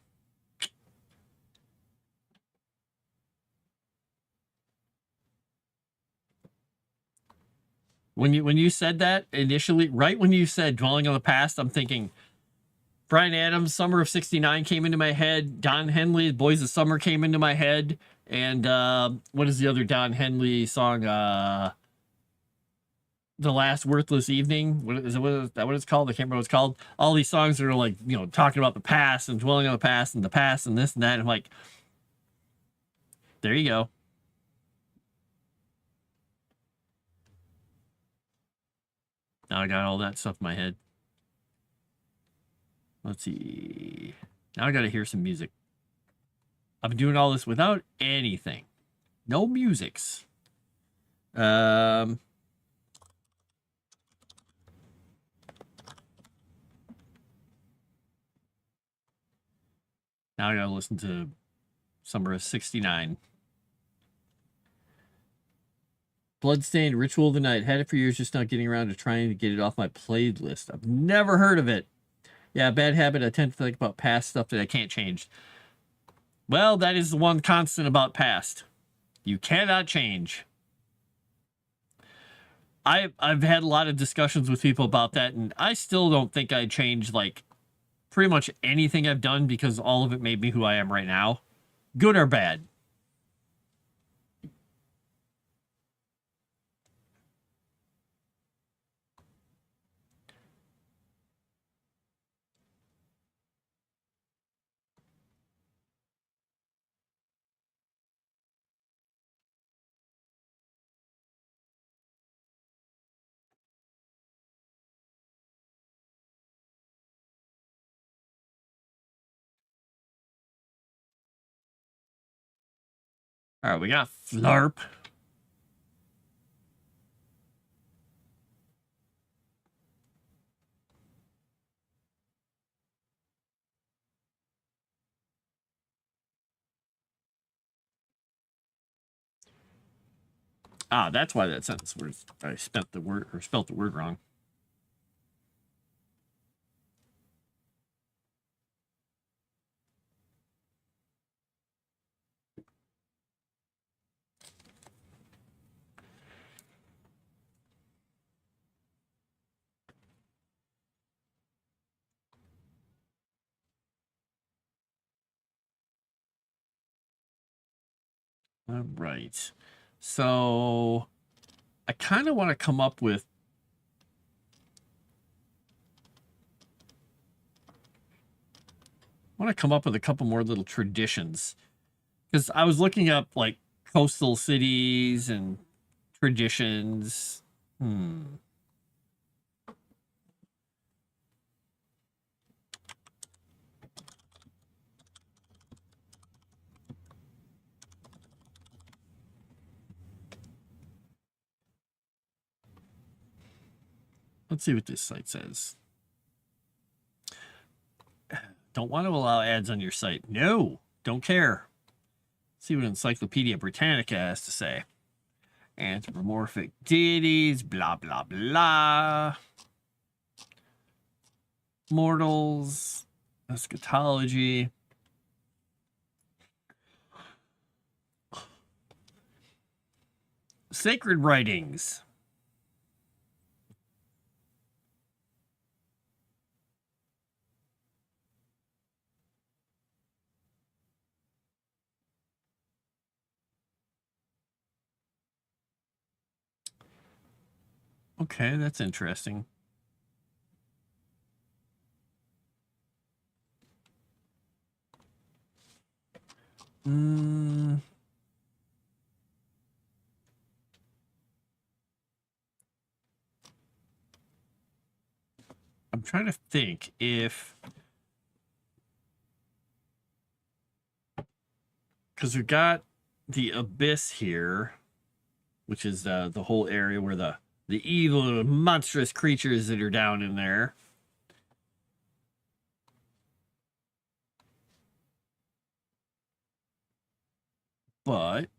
When you said that initially, right when you said dwelling on the past, I'm thinking Bryan Adams, Summer of '69 came into my head. Don Henley, Boys of Summer came into my head. And what is the other Don Henley song? The Last Worthless Evening. What is that what it's called? I can't remember what it's called. All these songs that are like, you know, talking about the past and dwelling on the past and this and that. And I'm like, there you go. Now I got all that stuff in my head. Let's see. Now I got to hear some music. I've been doing all this without anything. No musics. Now I gotta listen to Summer of '69. Bloodstained Ritual of the Night. Had it for years, just not getting around to trying to get it off my playlist. I've never heard of it. Yeah, bad habit. I tend to think about past stuff that I can't change. Well, that is the one constant about past. You cannot change. I've had a lot of discussions with people about that, and I still don't think I'd change like pretty much anything I've done because all of it made me who I am right now. Good or bad. All right, we got Flarp. Ah, that's why that sentence was I spelt the word wrong. All right. So I kind of want to come up with want to come up with a couple more little traditions. Because I was looking up, like, coastal cities and traditions. Let's see what this site says. Don't want to allow ads on your site. No, don't care. Let's see what Encyclopedia Britannica has to say. Anthropomorphic deities, blah, blah, blah. Mortals, eschatology. Sacred writings. Okay, that's interesting. I'm trying to think if, because we've got the abyss here, which is the whole area where the evil, monstrous creatures that are down in there. But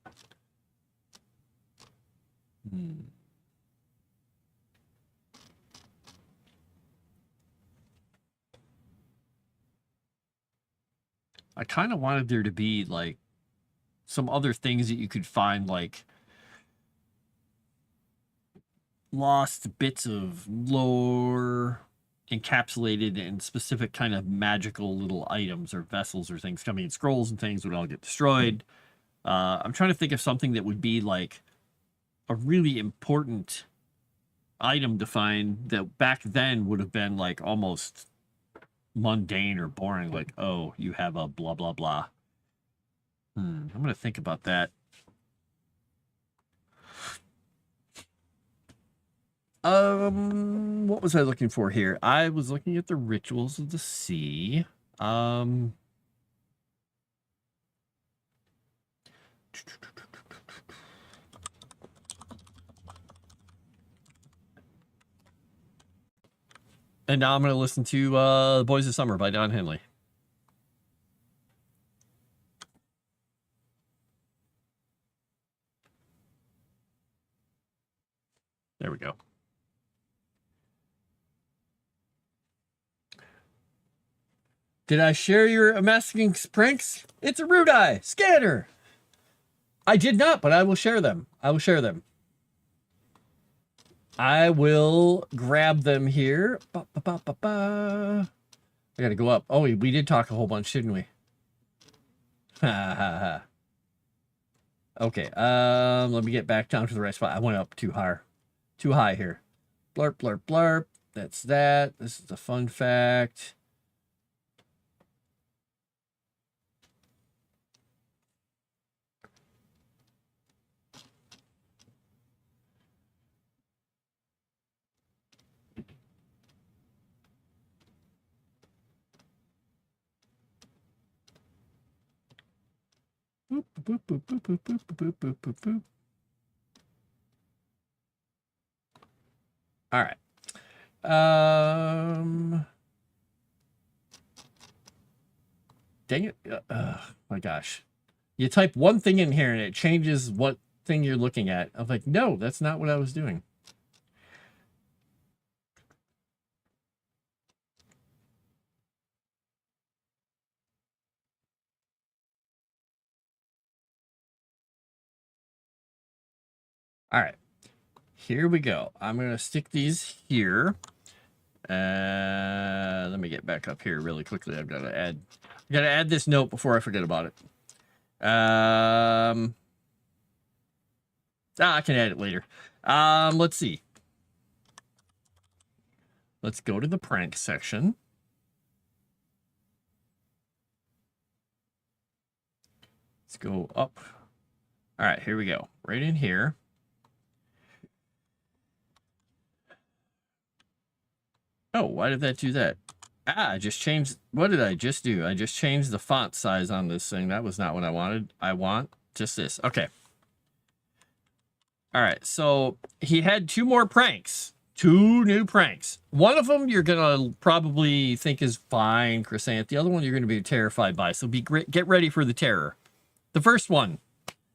I kind of wanted there to be like some other things that you could find, like lost bits of lore encapsulated in specific kind of magical little items or vessels or things coming in scrolls and things would all get destroyed. I'm trying to think of something that would be like a really important item to find that back then would have been like almost mundane or boring, like, oh, you have a blah blah blah. I'm gonna think about that. What was I looking for here? I was looking at the rituals of the sea. And now I'm going to listen to The Boys of Summer by Don Henley. There we go. Did I share your masking pranks? It's a rude eye scanner. I did not, but I will share them. I will share them. I will grab them here. Ba, ba, ba, ba, ba. I gotta go up. Oh, we did talk a whole bunch, didn't we? Ha ha ha. Okay, let me get back down to the right spot. I went up too high. Too high here. Blurp, blurp, blurp. That's that. This is a fun fact. Boop, boop, boop, boop, boop, boop, boop, boop, boop, boop. All right. Dang it. My gosh. You type one thing in here and it changes what thing you're looking at. I'm like, no, that's not what I was doing. All right. Here we go. I'm going to stick these here. Let me get back up here really quickly. I gotta add this note before I forget about it. I can add it later. Let's see. Let's go to the prank section. Let's go up. All right, here we go. Right in here. Oh, why did that do that? Ah, I just changed. What did I just do? I just changed the font size on this thing. That was not what I wanted. I want just this. Okay. All right. So he had 2 more pranks. 2 new pranks. One of them you're going to probably think is fine, Chrysant. The other one you're going to be terrified by. So get ready for the terror. The first one.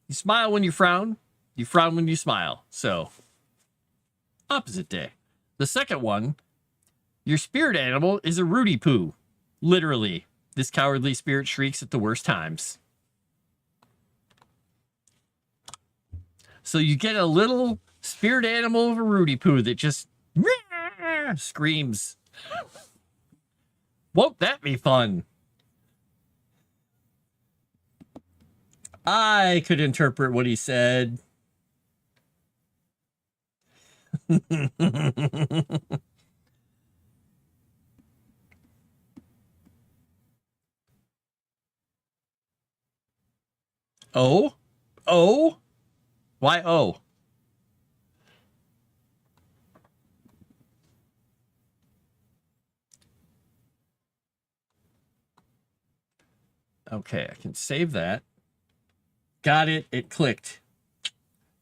You smile when you frown. You frown when you smile. So, opposite day. The second one. Your spirit animal is a Rudy Poo. Literally, this cowardly spirit shrieks at the worst times. So you get a little spirit animal of a Rudy Poo that just screams. Won't that be fun? I could interpret what he said. Oh? Oh? Why oh? Okay, I can save that. Got it. It clicked.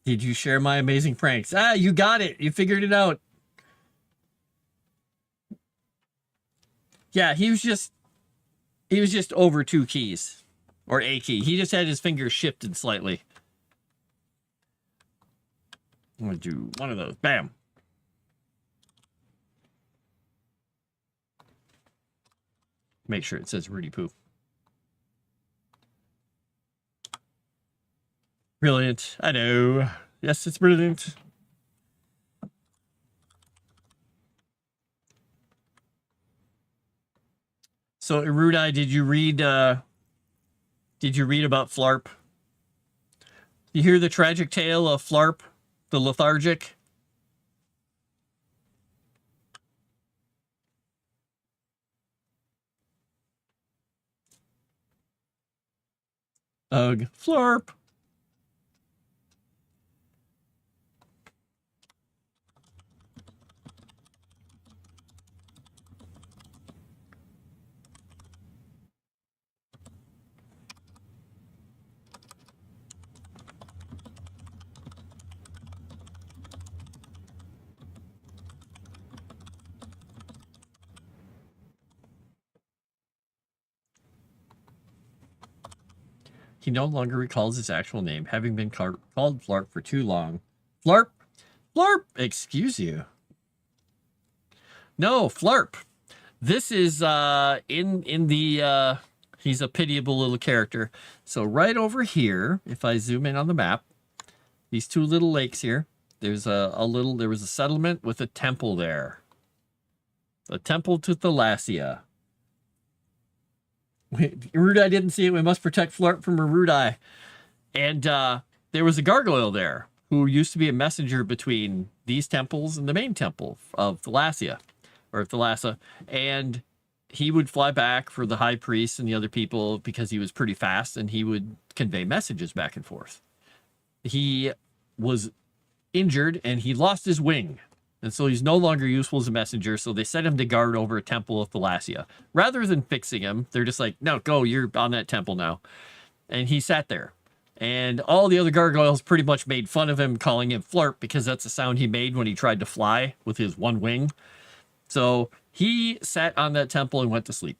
Did you share my amazing pranks? Ah, you got it. You figured it out. Yeah, he was just over 2 keys. Or a key. He just had his fingers shifted slightly. I'm going to do one of those. Bam. Make sure it says Rudy Poo. Brilliant. I know. Yes, it's brilliant. So, Erudai, did you read about Flarp? You hear the tragic tale of Flarp, the lethargic? Ugh, Flarp. He no longer recalls his actual name, having been called Flarp for too long. Flarp? Flarp! Excuse you. No, Flarp. This is in the he's a pitiable little character. So right over here, if I zoom in on the map, these 2 little lakes here, there's there was a settlement with a temple there. A temple to Thalassia. Erudai didn't see it. We must protect Flarp from Erudai. And there was a gargoyle there who used to be a messenger between these temples and the main temple of Thalassia, or Thalassa. And he would fly back for the high priest and the other people because he was pretty fast, and he would convey messages back and forth. He was injured and he lost his wing. And so he's no longer useful as a messenger, so they set him to guard over a temple of Thalassia. Rather than fixing him, they're just like, no, go, you're on that temple now. And he sat there. And all the other gargoyles pretty much made fun of him, calling him Flarp, because that's the sound he made when he tried to fly with his 1 wing. So he sat on that temple and went to sleep.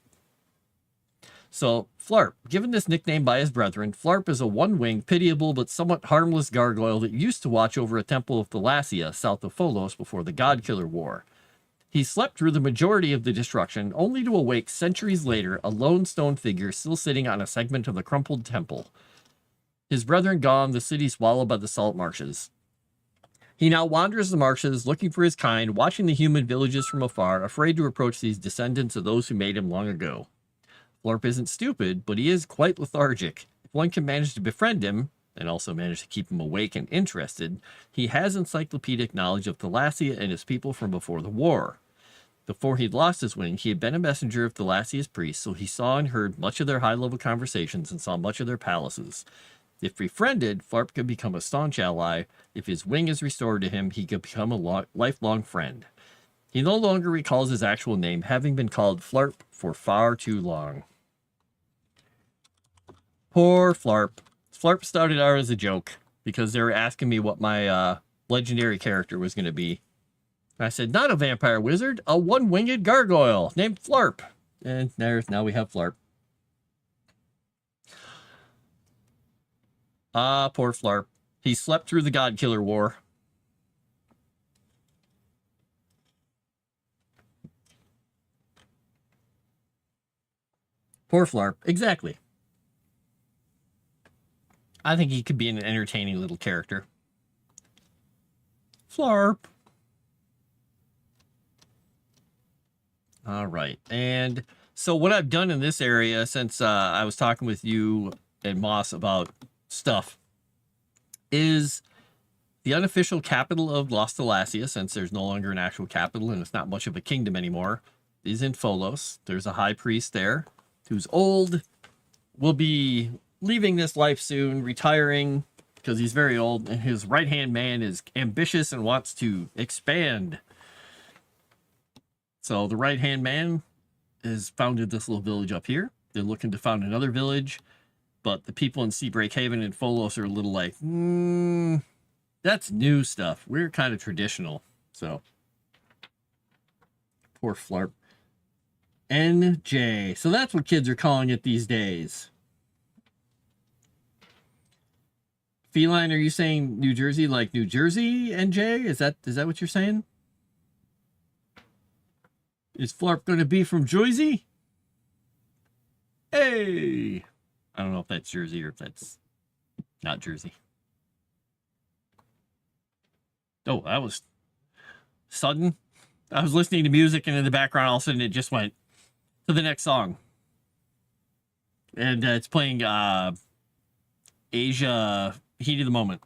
So Flarp, given this nickname by his brethren, Flarp is a 1-winged, pitiable, but somewhat harmless gargoyle that used to watch over a temple of Thalassia, south of Folos, before the God-Killer War. He slept through the majority of the destruction, only to awake centuries later, a lone stone figure still sitting on a segment of the crumpled temple. His brethren gone, the city swallowed by the salt marshes. He now wanders the marshes, looking for his kind, watching the human villages from afar, afraid to approach these descendants of those who made him long ago. Flarp isn't stupid, but he is quite lethargic. If one can manage to befriend him, and also manage to keep him awake and interested, he has encyclopedic knowledge of Thalassia and his people from before the war. Before he'd lost his wing, he had been a messenger of Thalassia's priests, so he saw and heard much of their high-level conversations and saw much of their palaces. If befriended, Flarp could become a staunch ally. If his wing is restored to him, he could become a lifelong friend. He no longer recalls his actual name, having been called Flarp for far too long. Poor Flarp. Flarp started out as a joke because they were asking me what my legendary character was going to be. I said, not a vampire wizard, a one-winged gargoyle named Flarp. And now we have Flarp. Ah, poor Flarp. He slept through the God-Killer War. Poor Flarp. Exactly. I think he could be an entertaining little character. Flarp. All right. And so what I've done in this area, since I was talking with you and Moss about stuff, is the unofficial capital of Lost Thalassia, since there's no longer an actual capital and it's not much of a kingdom anymore, is in Folos. There's a high priest there who's old, will be leaving this life soon, retiring because he's very old, and his right-hand man is ambitious and wants to expand. So the right-hand man has founded this little village up here. They're looking to found another village, but the people in Seabreak Haven and Folos are a little like, that's new stuff. We're kind of traditional. So, poor Flarp. NJ. So that's what kids are calling it these days. Feline, are you saying New Jersey like New Jersey, NJ? Is that what you're saying? Is Flarp going to be from Jersey? Hey! I don't know if that's Jersey or if that's not Jersey. Oh, that was sudden. I was listening to music, and in the background, all of a sudden, it just went to the next song. And it's playing Asia Heat of the Moment.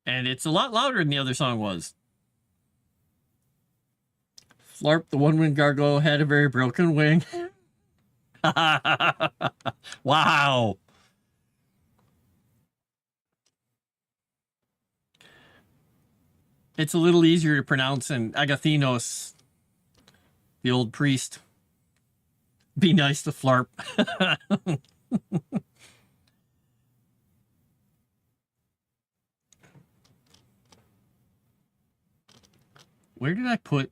And it's a lot louder than the other song was. Flarp, the one-winged gargoyle, had a very broken wing. Wow. It's a little easier to pronounce than Agathinos, the old priest. Be nice to Flarp. Where did I put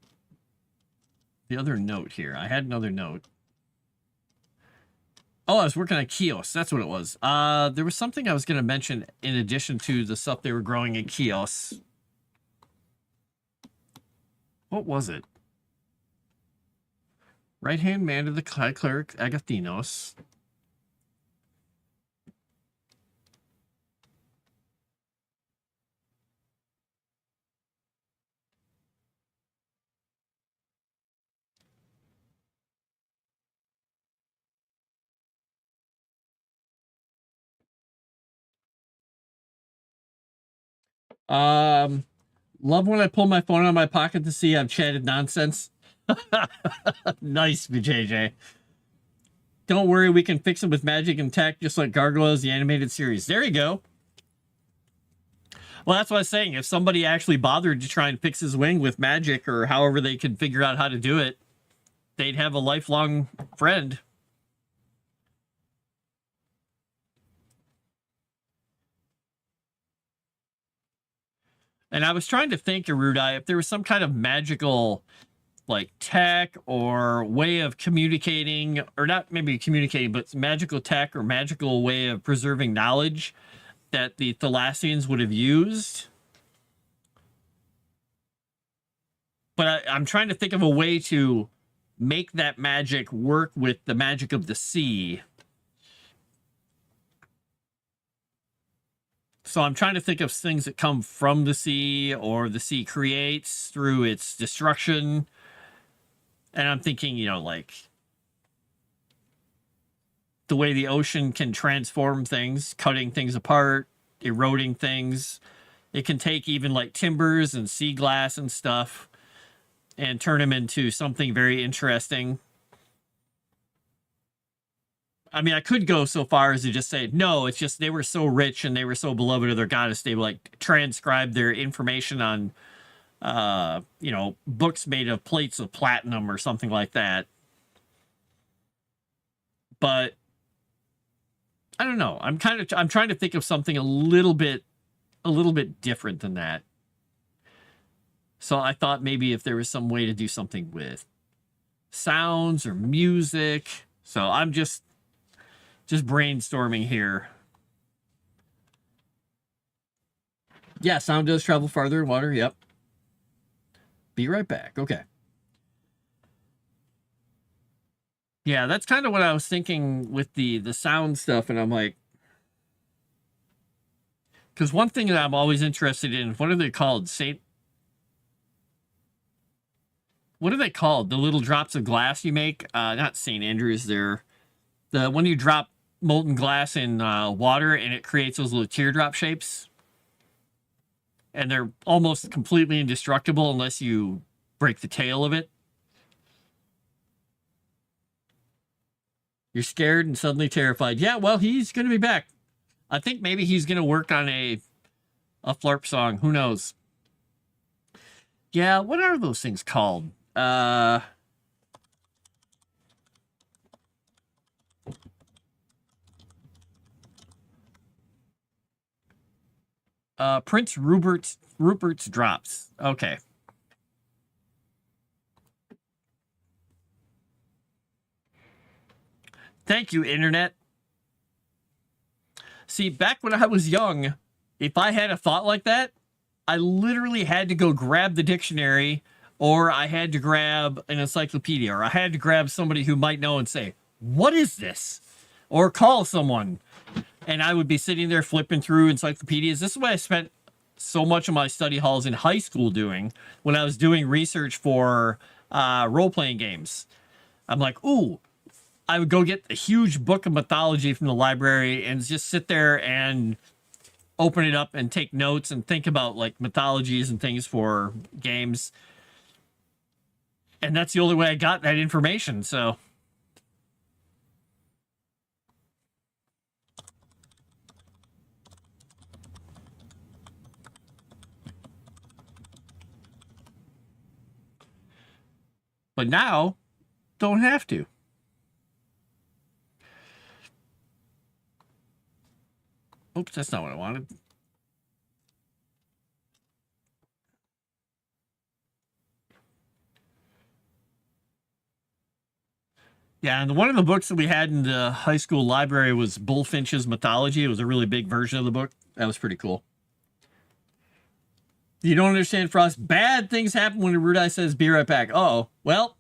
the other note here? I had another note. Oh, I was working on Chios. That's what it was. There was something I was going to mention in addition to the stuff they were growing in Chios. What was it? Right-hand man of the High Cleric Agathinos. Love when I pull my phone out of my pocket to see I've chatted nonsense. Nice, BJJ. Don't worry, we can fix it with magic and tech, just like Gargoyles, the animated series. There you go. Well, that's what I was saying. If somebody actually bothered to try and fix his wing with magic or however they could figure out how to do it, they'd have a lifelong friend. And I was trying to think, Erudai, if there was some kind of magical, like, tech or way of communicating, or not maybe communicating, but magical tech or magical way of preserving knowledge that the Thalassians would have used. But I'm trying to think of a way to make that magic work with the magic of the sea. So I'm trying to think of things that come from the sea or the sea creates through its destruction. And I'm thinking, you know, like the way the ocean can transform things, cutting things apart, eroding things. It can take even like timbers and sea glass and stuff and turn them into something very interesting. I mean, I could go so far as to just say, no, it's just they were so rich and they were so beloved of their goddess, they like transcribed their information on, books made of plates of platinum or something like that. But I don't know. I'm trying to think of something a little bit different than that. So I thought maybe if there was some way to do something with sounds or music. So I'm just brainstorming here. Yeah, sound does travel farther in water. Yep. Be right back. Okay. Yeah, that's kind of what I was thinking with the sound stuff, and I'm like, because one thing that I'm always interested in, what are they called? What are they called? The little drops of glass you make? Not St. Andrews. They're when you drop molten glass in water and it creates those little teardrop shapes, and they're almost completely indestructible unless you break the tail of it. You're scared and suddenly terrified. Yeah, well, he's going to be back. I think maybe he's going to work on a Flarp song. Who knows? Yeah, what are those things called? Prince Rupert's drops. Okay. Thank you, Internet. See, back when I was young, if I had a thought like that, I literally had to go grab the dictionary, or I had to grab an encyclopedia, or I had to grab somebody who might know and say, what is this? Or call someone. And I would be sitting there flipping through encyclopedias. This is what I spent so much of my study halls in high school doing when I was doing research for role-playing games. I'm like, ooh, I would go get a huge book of mythology from the library and just sit there and open it up and take notes and think about like mythologies and things for games. And that's the only way I got that information. So but now don't have to. Oops, that's not what I wanted. Yeah, and one of the books that we had in the high school library was Bullfinch's Mythology. It was a really big version of the book. That was pretty cool. You don't understand, Frost. Bad things happen when a rude eye says, be right back. Uh-oh. Well,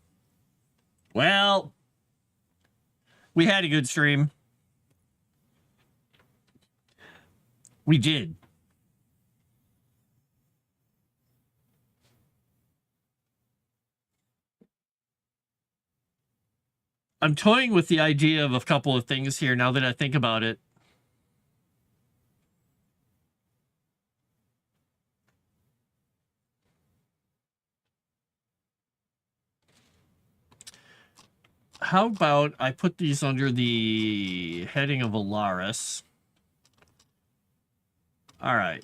we had a good stream. We did. I'm toying with the idea of a couple of things here now that I think about it. How about I put these under the heading of Alaris? All right.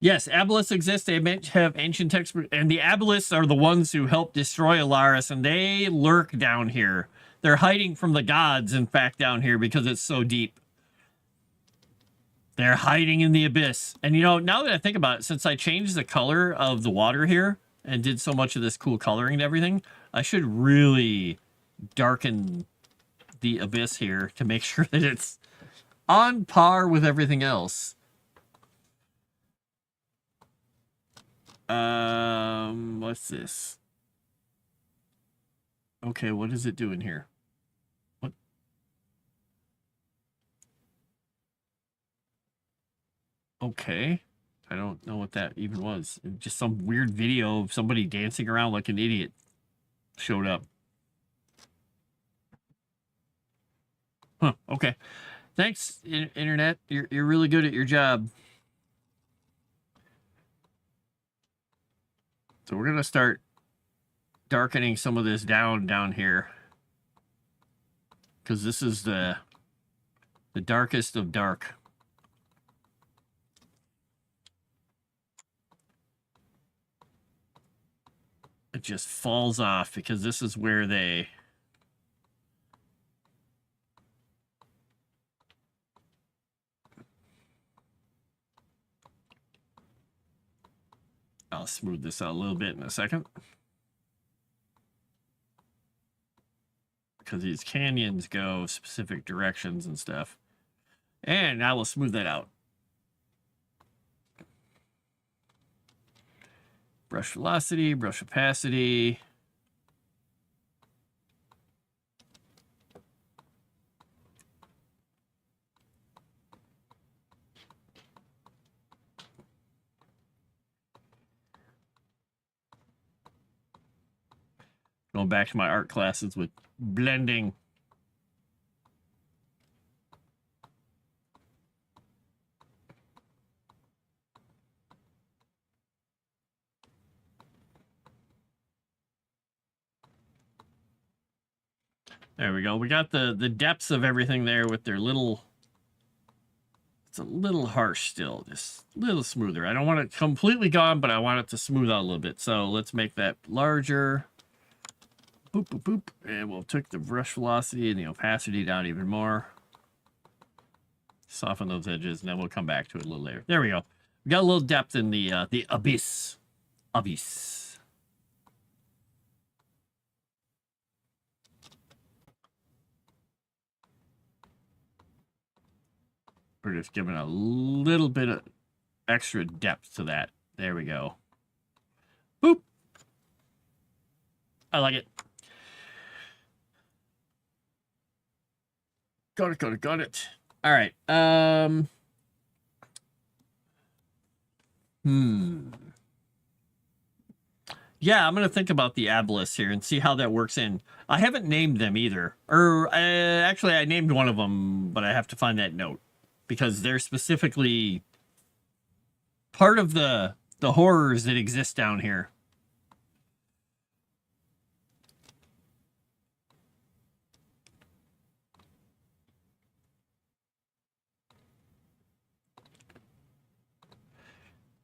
Yes, abelisks exist. They have ancient texts, and the abelisks are the ones who helped destroy Alaris, and they lurk down here. They're hiding from the gods, in fact, down here because it's so deep. They're hiding in the abyss. And, you know, now that I think about it, since I changed the color of the water here and did so much of this cool coloring and everything, I should really darken the abyss here to make sure that it's on par with everything else. What's this? Okay, what is it doing here? What? Okay. I don't know what that even was. Just some weird video of somebody dancing around like an idiot showed up. Huh, okay. Thanks, Internet. You're really good at your job. So we're gonna start darkening some of this down here. Because this is the darkest of dark. It just falls off because this is where they... I'll smooth this out a little bit in a second. Because these canyons go specific directions and stuff. And now we'll smooth that out. Brush velocity, brush opacity. Going back to my art classes with blending. There we go. We got the depths of everything there with their little... It's a little harsh still, just a little smoother. I don't want it completely gone, but I want it to smooth out a little bit. So let's make that larger. Boop, boop, boop. And we'll take the brush velocity and the opacity down even more. Soften those edges, and then we'll come back to it a little later. There we go. We got a little depth in the abyss. Abyss. We're just giving a little bit of extra depth to that. There we go. Boop. I like it. Got it, got it. All right. Yeah, I'm going to think about the abelisks here and see how that works in. I haven't named them either. Or, actually, I named one of them, but I have to find that note. Because they're specifically part of the horrors that exist down here.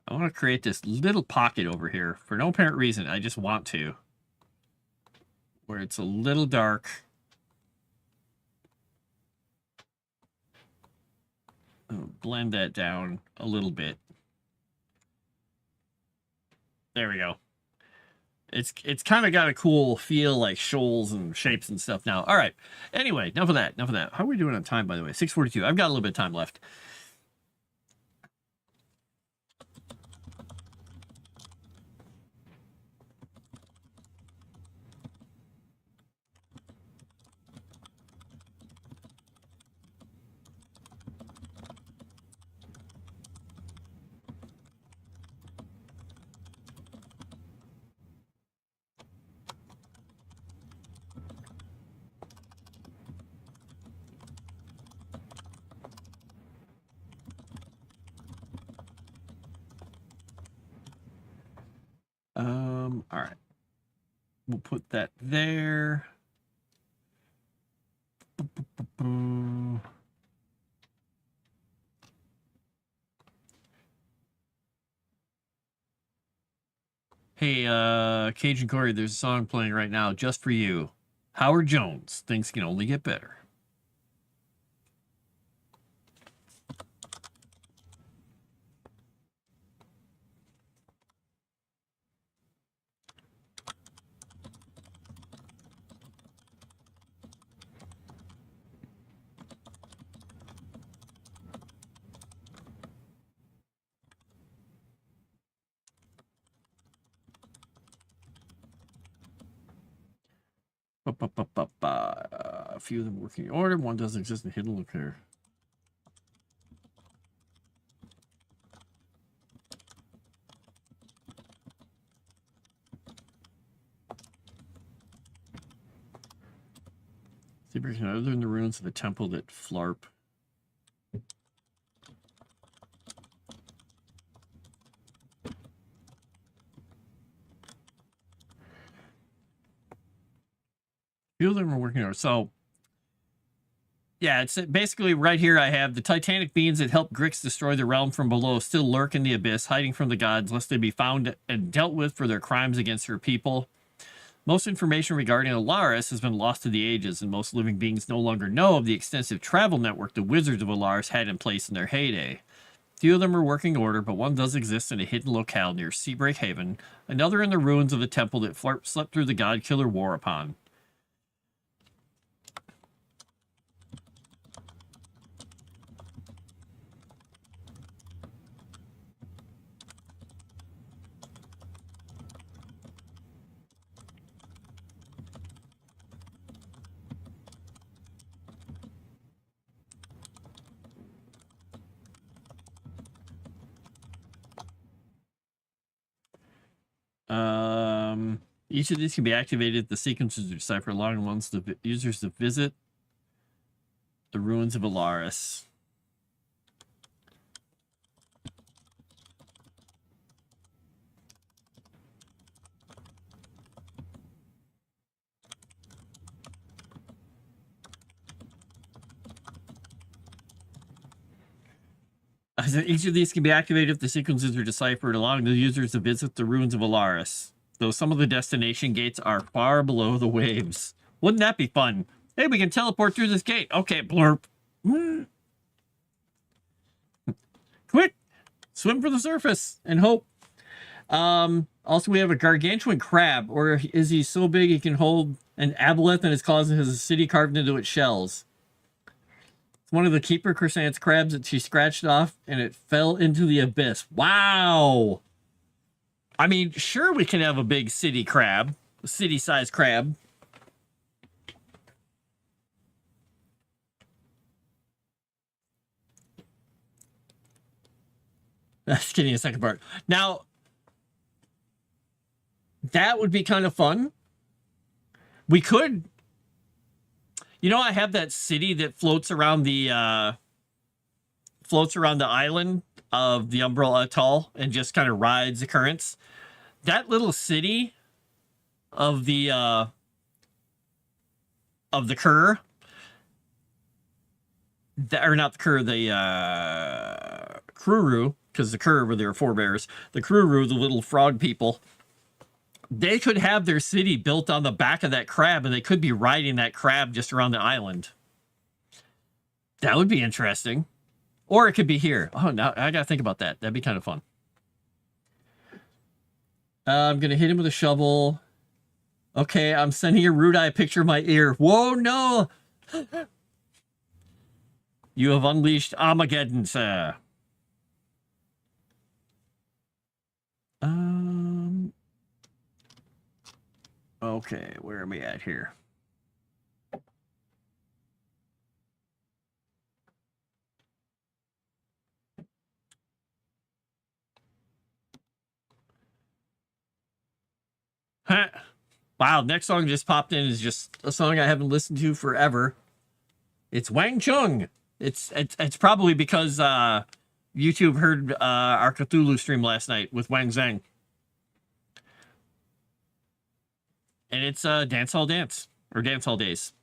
I want to create this little pocket over here for no apparent reason. I just want to. Where it's a little dark. I'll blend that down a little bit. There we go. It's kind of got a cool feel, like shoals and shapes and stuff now. All right. Anyway, enough of that. Enough of that. How are we doing on time, by the way? 6:42. I've got a little bit of time left. All right. We'll put that there. Hey, Cajun Corey, there's a song playing right now just for you. Howard Jones, Things Can Only Get Better. A few of them working in order. One doesn't exist in hidden locator. Other than the ruins of the temple that flarp. Few of them are working hard. So, yeah, it's basically right here. I have the titanic beings that help Grix destroy the realm from below still lurk in the abyss, hiding from the gods, lest they be found and dealt with for their crimes against her people. Most information regarding Alaris has been lost to the ages, and most living beings no longer know of the extensive travel network the wizards of Alaris had in place in their heyday. Few of them are working order, but one does exist in a hidden locale near Seabreak Haven, another in the ruins of the temple that slept through the God-Killer war upon. Each of these can be activated if the sequences are decipher allowing ones the users to visit the ruins of Alaris. Each of these can be activated if the sequences are deciphered, allowing the users to visit the ruins of Alaris, though some of the destination gates are far below the waves. Wouldn't that be fun? Hey, we can teleport through this gate. Okay, blurp. Quick, swim for the surface and hope. Also, we have a gargantuan crab, or is he so big he can hold an aboleth in his closet has a city carved into its shells? It's one of the Keeper Crescent's crabs that she scratched off, and it fell into the abyss. Wow! I mean, sure, we can have a big city crab, a city-sized crab. That's getting a second part. Now, that would be kind of fun. We could, you know, I have that city that floats around the island of the Umbrella Atoll and just kind of rides the currents. That little city of the Kerr, or not the Kerr, the Kruru, because the Kerr were their forebears. The Kruru, the little frog people, they could have their city built on the back of that crab, and they could be riding that crab just around the island. That would be interesting. Or it could be here. Oh, now I gotta think about that. That'd be kind of fun. I'm gonna hit him with a shovel. Okay, I'm sending a rude eye picture of my ear. Whoa, no! You have unleashed Armageddon, sir. Okay, where are we at here? Huh. Wow, next song just popped in is just a song I haven't listened to forever. It's Wang Chung. It's probably because YouTube heard our Cthulhu stream last night with Wang Zhang. And it's Dance Hall Dance, or Dance Hall Days.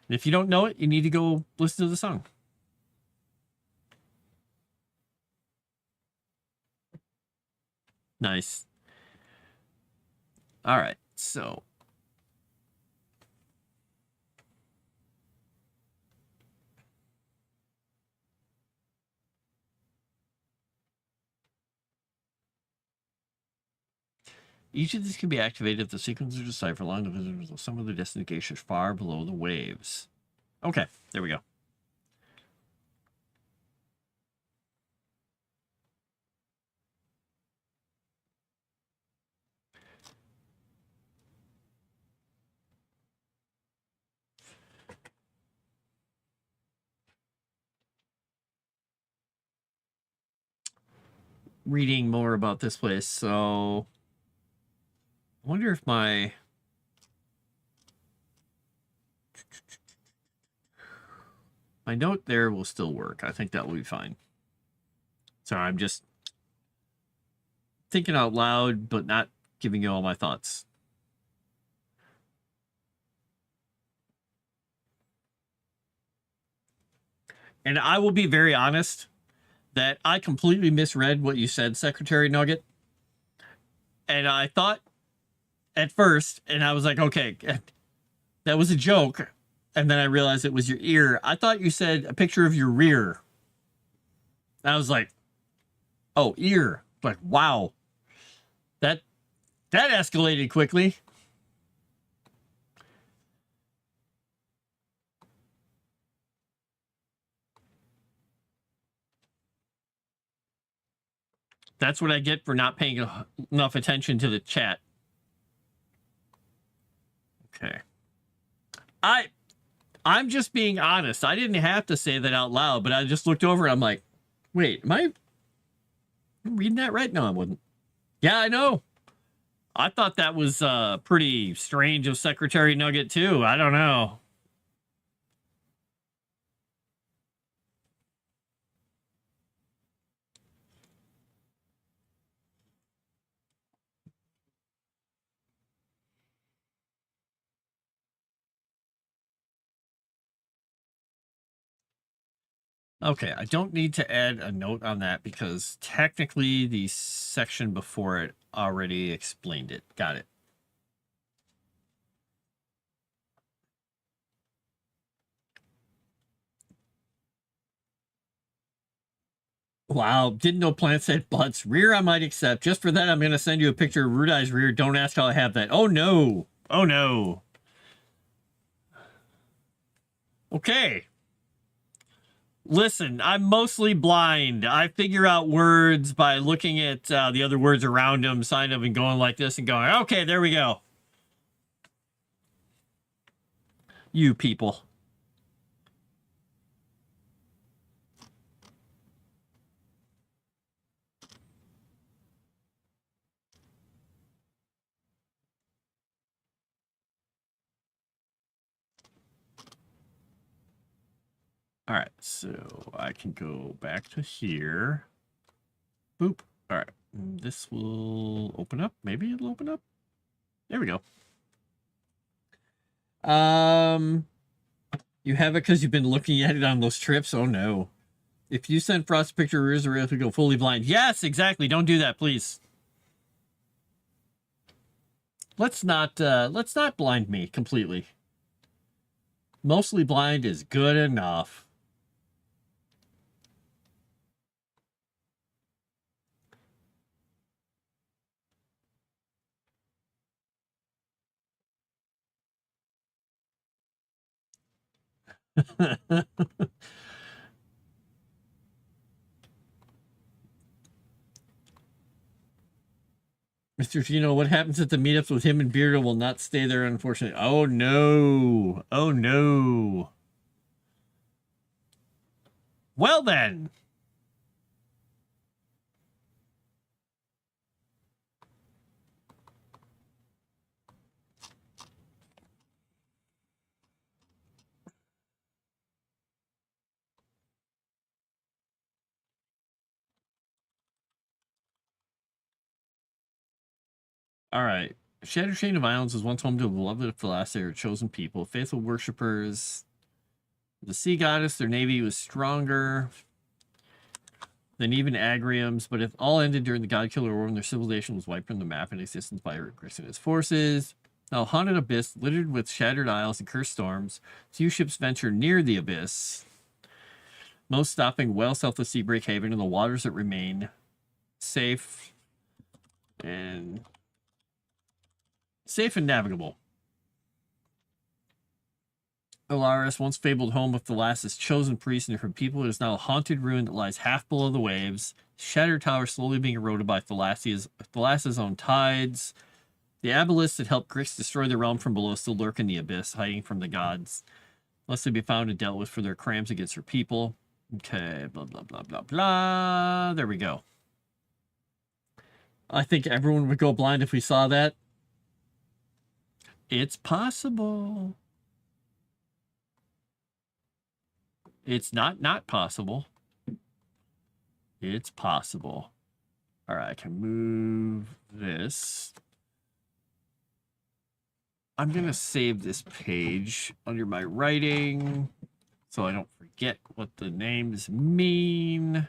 And if you don't know it, you need to go listen to the song. Nice. All right, so each of these can be activated if the sequence is deciphered along the visitors of some of the destinations far below the waves. Okay, there we go. reading more about this place, so I wonder if my note there will still work. I think that will be fine. So I'm just thinking out loud, but not giving you all my thoughts. And I will be very honest that I completely misread what you said, Secretary Nugget. And I thought at first, and I was like, okay, that was a joke. And then I realized it was your ear. I thought you said a picture of your rear. I was like, oh, ear. Like, wow. That escalated quickly. That's what I get for not paying enough attention to the chat. Okay. I'm just being honest. I didn't have to say that out loud, but I just looked over and I'm like, wait, am I reading that right? No, I wasn't. Yeah, I know. I thought that was pretty strange of Secretary Nugget, too. I don't know. Okay, I don't need to add a note on that because technically the section before it already explained it. Got it. Wow, didn't know plants had butts. Rear I might accept. Just for that, I'm going to send you a picture of Rudi's rear. Don't ask how I have that. Oh, no. Oh, no. Okay. Listen, I'm mostly blind. I figure out words by looking at the other words around them, sign them, and going like this and going, okay, there we go. You people. All right, so I can go back to here. Boop. All right, this will open up. Maybe it'll open up. There we go. You have it because you've been looking at it on those trips. Oh no! If you send Frost a picture of Rizzo, to go fully blind. Yes, exactly. Don't do that, please. Let's not blind me completely. Mostly blind is good enough. Mr. Gino, what happens at the meetups with him and Beardo will not stay there, unfortunately. Oh, no. Oh, no. Well, then. All right. Shattered Chain of Islands was once home to the beloved of Thalassia, chosen people, faithful worshippers. The sea goddess, their navy was stronger than even Agrium's, but if all ended during the God Killer War when their civilization was wiped from the map in existence by Grix and his forces. Now, haunted abyss, littered with shattered isles and cursed storms, few ships venture near the abyss, most stopping well south of Seabreak Haven in the waters that remain safe and navigable. Alaris, once fabled home of Thalassa's chosen priest and her people, it is now a haunted ruin that lies half below the waves. Shattered tower slowly being eroded by Thalassa's own tides. The abelisks that helped Grix destroy the realm from below still lurk in the abyss, hiding from the gods. Unless they be found and dealt with for their crimes against her people. Okay, blah, blah, blah, blah, blah. There we go. I think everyone would go blind if we saw that. It's possible. It's not possible. It's possible. All right, I can move this. I'm going to save this page under my writing so I don't forget what the names mean.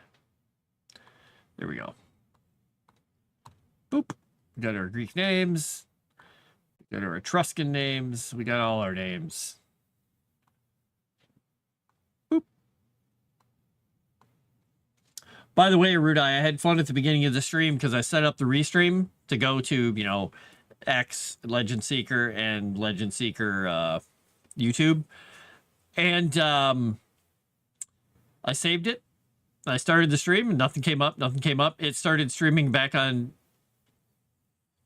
There we go. Boop. We got our Greek names. We got our Etruscan names. We got all our names. Boop. By the way, Rudai, I had fun at the beginning of the stream because I set up the restream to go to, you know, X, Legend Seeker, and Legend Seeker YouTube. And I saved it. I started the stream and nothing came up. Nothing came up. It started streaming back on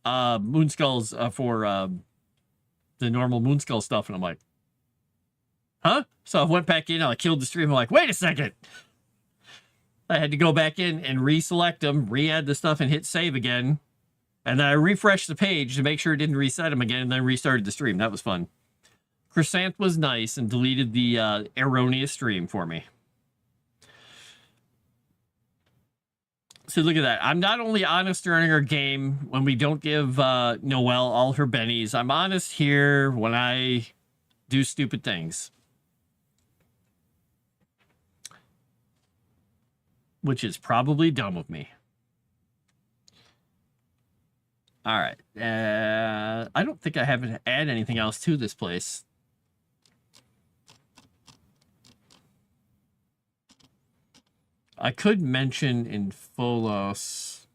Moonskulls for the normal Moonskull stuff. And I'm like, huh? So I went back in. I killed the stream. I'm like, wait a second. I had to go back in and reselect them, re-add the stuff, and hit save again. And then I refreshed the page to make sure it didn't reset them again, and then restarted the stream. That was fun. Crescent was nice and deleted the erroneous stream for me. So look at that. I'm not only honest during our game when we don't give Noelle all her bennies. I'm honest here when I do stupid things. Which is probably dumb of me. All right. I don't think I have to add anything else to this place. I could mention in Folos.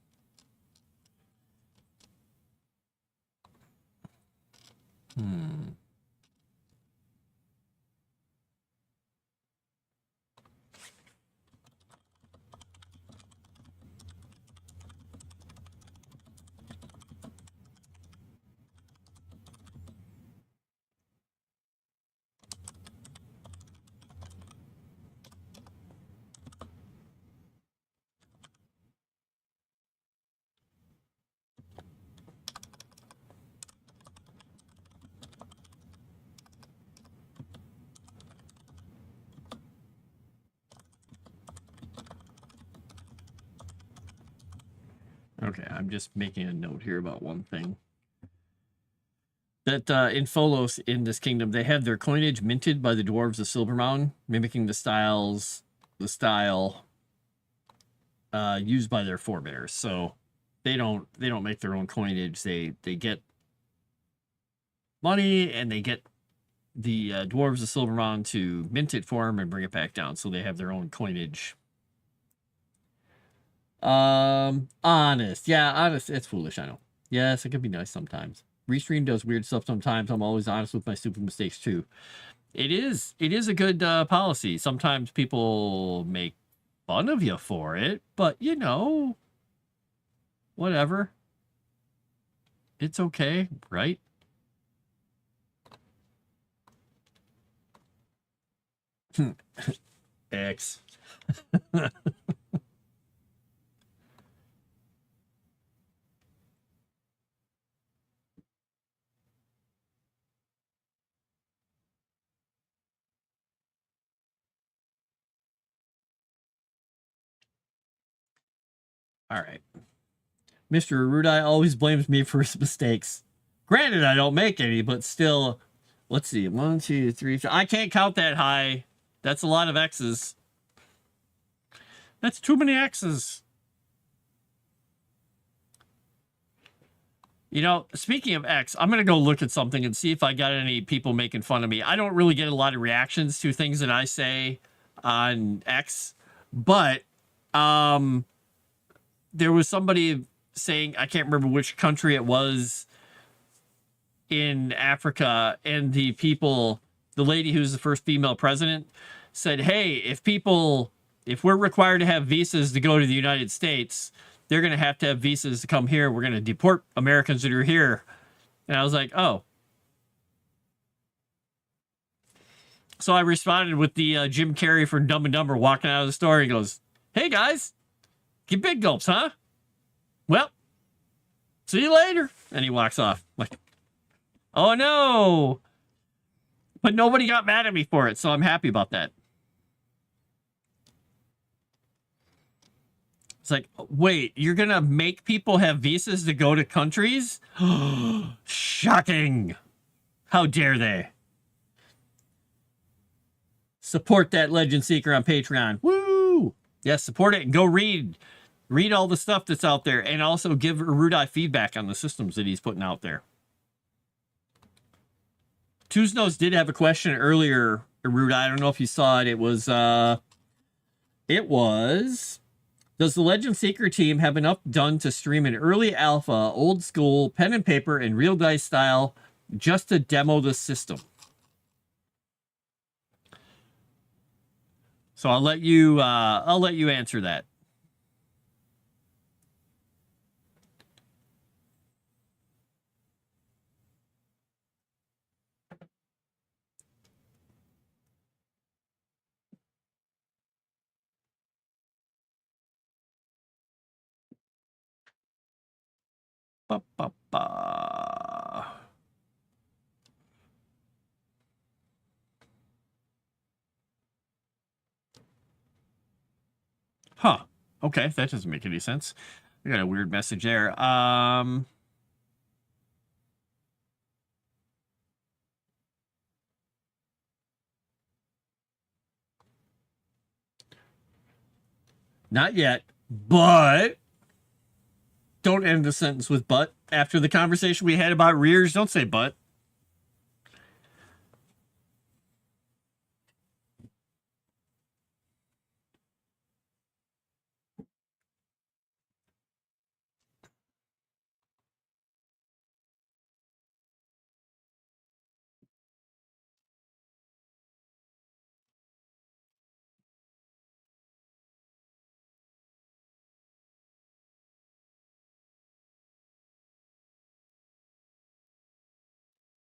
Okay, I'm just making a note here about one thing. That in Folos, in this kingdom, they have their coinage minted by the dwarves of Silvermountain, mimicking the style used by their forebears. So they don't make their own coinage. They get money and they get the dwarves of Silvermountain to mint it for them and bring it back down. So they have their own coinage. Honest. Yeah, honest. It's foolish, I know. Yes, it can be nice sometimes. Restream does weird stuff sometimes. I'm always honest with my stupid mistakes too. It is a good policy. Sometimes people make fun of you for it, but you know, whatever. It's okay, right? X. All right. Mr. Arudai always blames me for his mistakes. Granted, I don't make any, but still, let's see. 1, 2, 3, 4. I can't count that high. That's a lot of X's. That's too many X's. You know, speaking of X, I'm going to go look at something and see if I got any people making fun of me. I don't really get a lot of reactions to things that I say on X, but there was somebody saying, I can't remember which country it was in Africa, and the lady who's the first female president said, hey, if we're required to have visas to go to the United States, they're going to have visas to come here. We're going to deport Americans that are here. And I was like, oh. So I responded with the Jim Carrey from Dumb and Dumber walking out of the store. He goes, hey, guys, get big gulps, huh? Well, See you later. And he walks off. Like, oh no. But nobody got mad at me for it, so I'm happy about that. It's like, wait, you're going to make people have visas to go to countries? Shocking. How dare they? Support that Legend Seeker on Patreon. Woo! Yes, support it and go read. Read all the stuff that's out there and also give Erudai feedback on the systems that he's putting out there. Tuesnose did have a question earlier, Erudai. I don't know if you saw it. It was, does the Legend Seeker team have enough done to stream an early alpha, old school, pen and paper, and real dice style just to demo the system? So I'll let you answer that. Ba, ba, ba. Huh. Okay, that doesn't make any sense. I got a weird message there. Not yet, but don't end the sentence with but. After the conversation we had about rears, don't say but.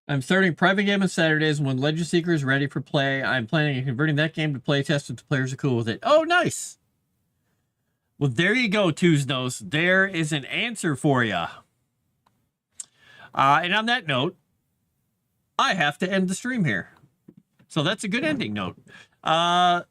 I'm starting private game on Saturdays when Legend Seeker is ready for play. I'm planning on converting that game to play test if the players are cool with it. Oh, nice. Well, there you go, Tuesnose. There is an answer for you. And on that note, I have to end the stream here. So that's a good ending note.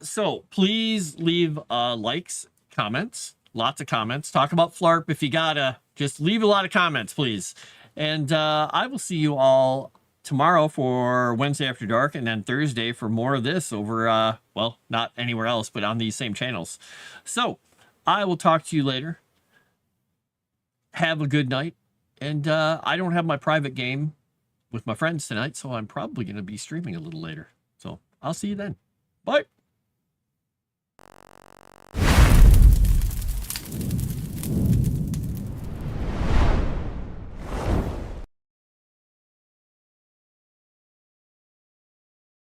So please leave likes, comments, lots of comments. Talk about Flarp if you gotta. Just leave a lot of comments, please. And I will see you all tomorrow for Wednesday After Dark, and then Thursday for more of this over, well, not anywhere else, but on these same channels. So I will talk to you later. Have a good night. And I don't have my private game with my friends tonight, so I'm probably going to be streaming a little later. So I'll see you then. Bye.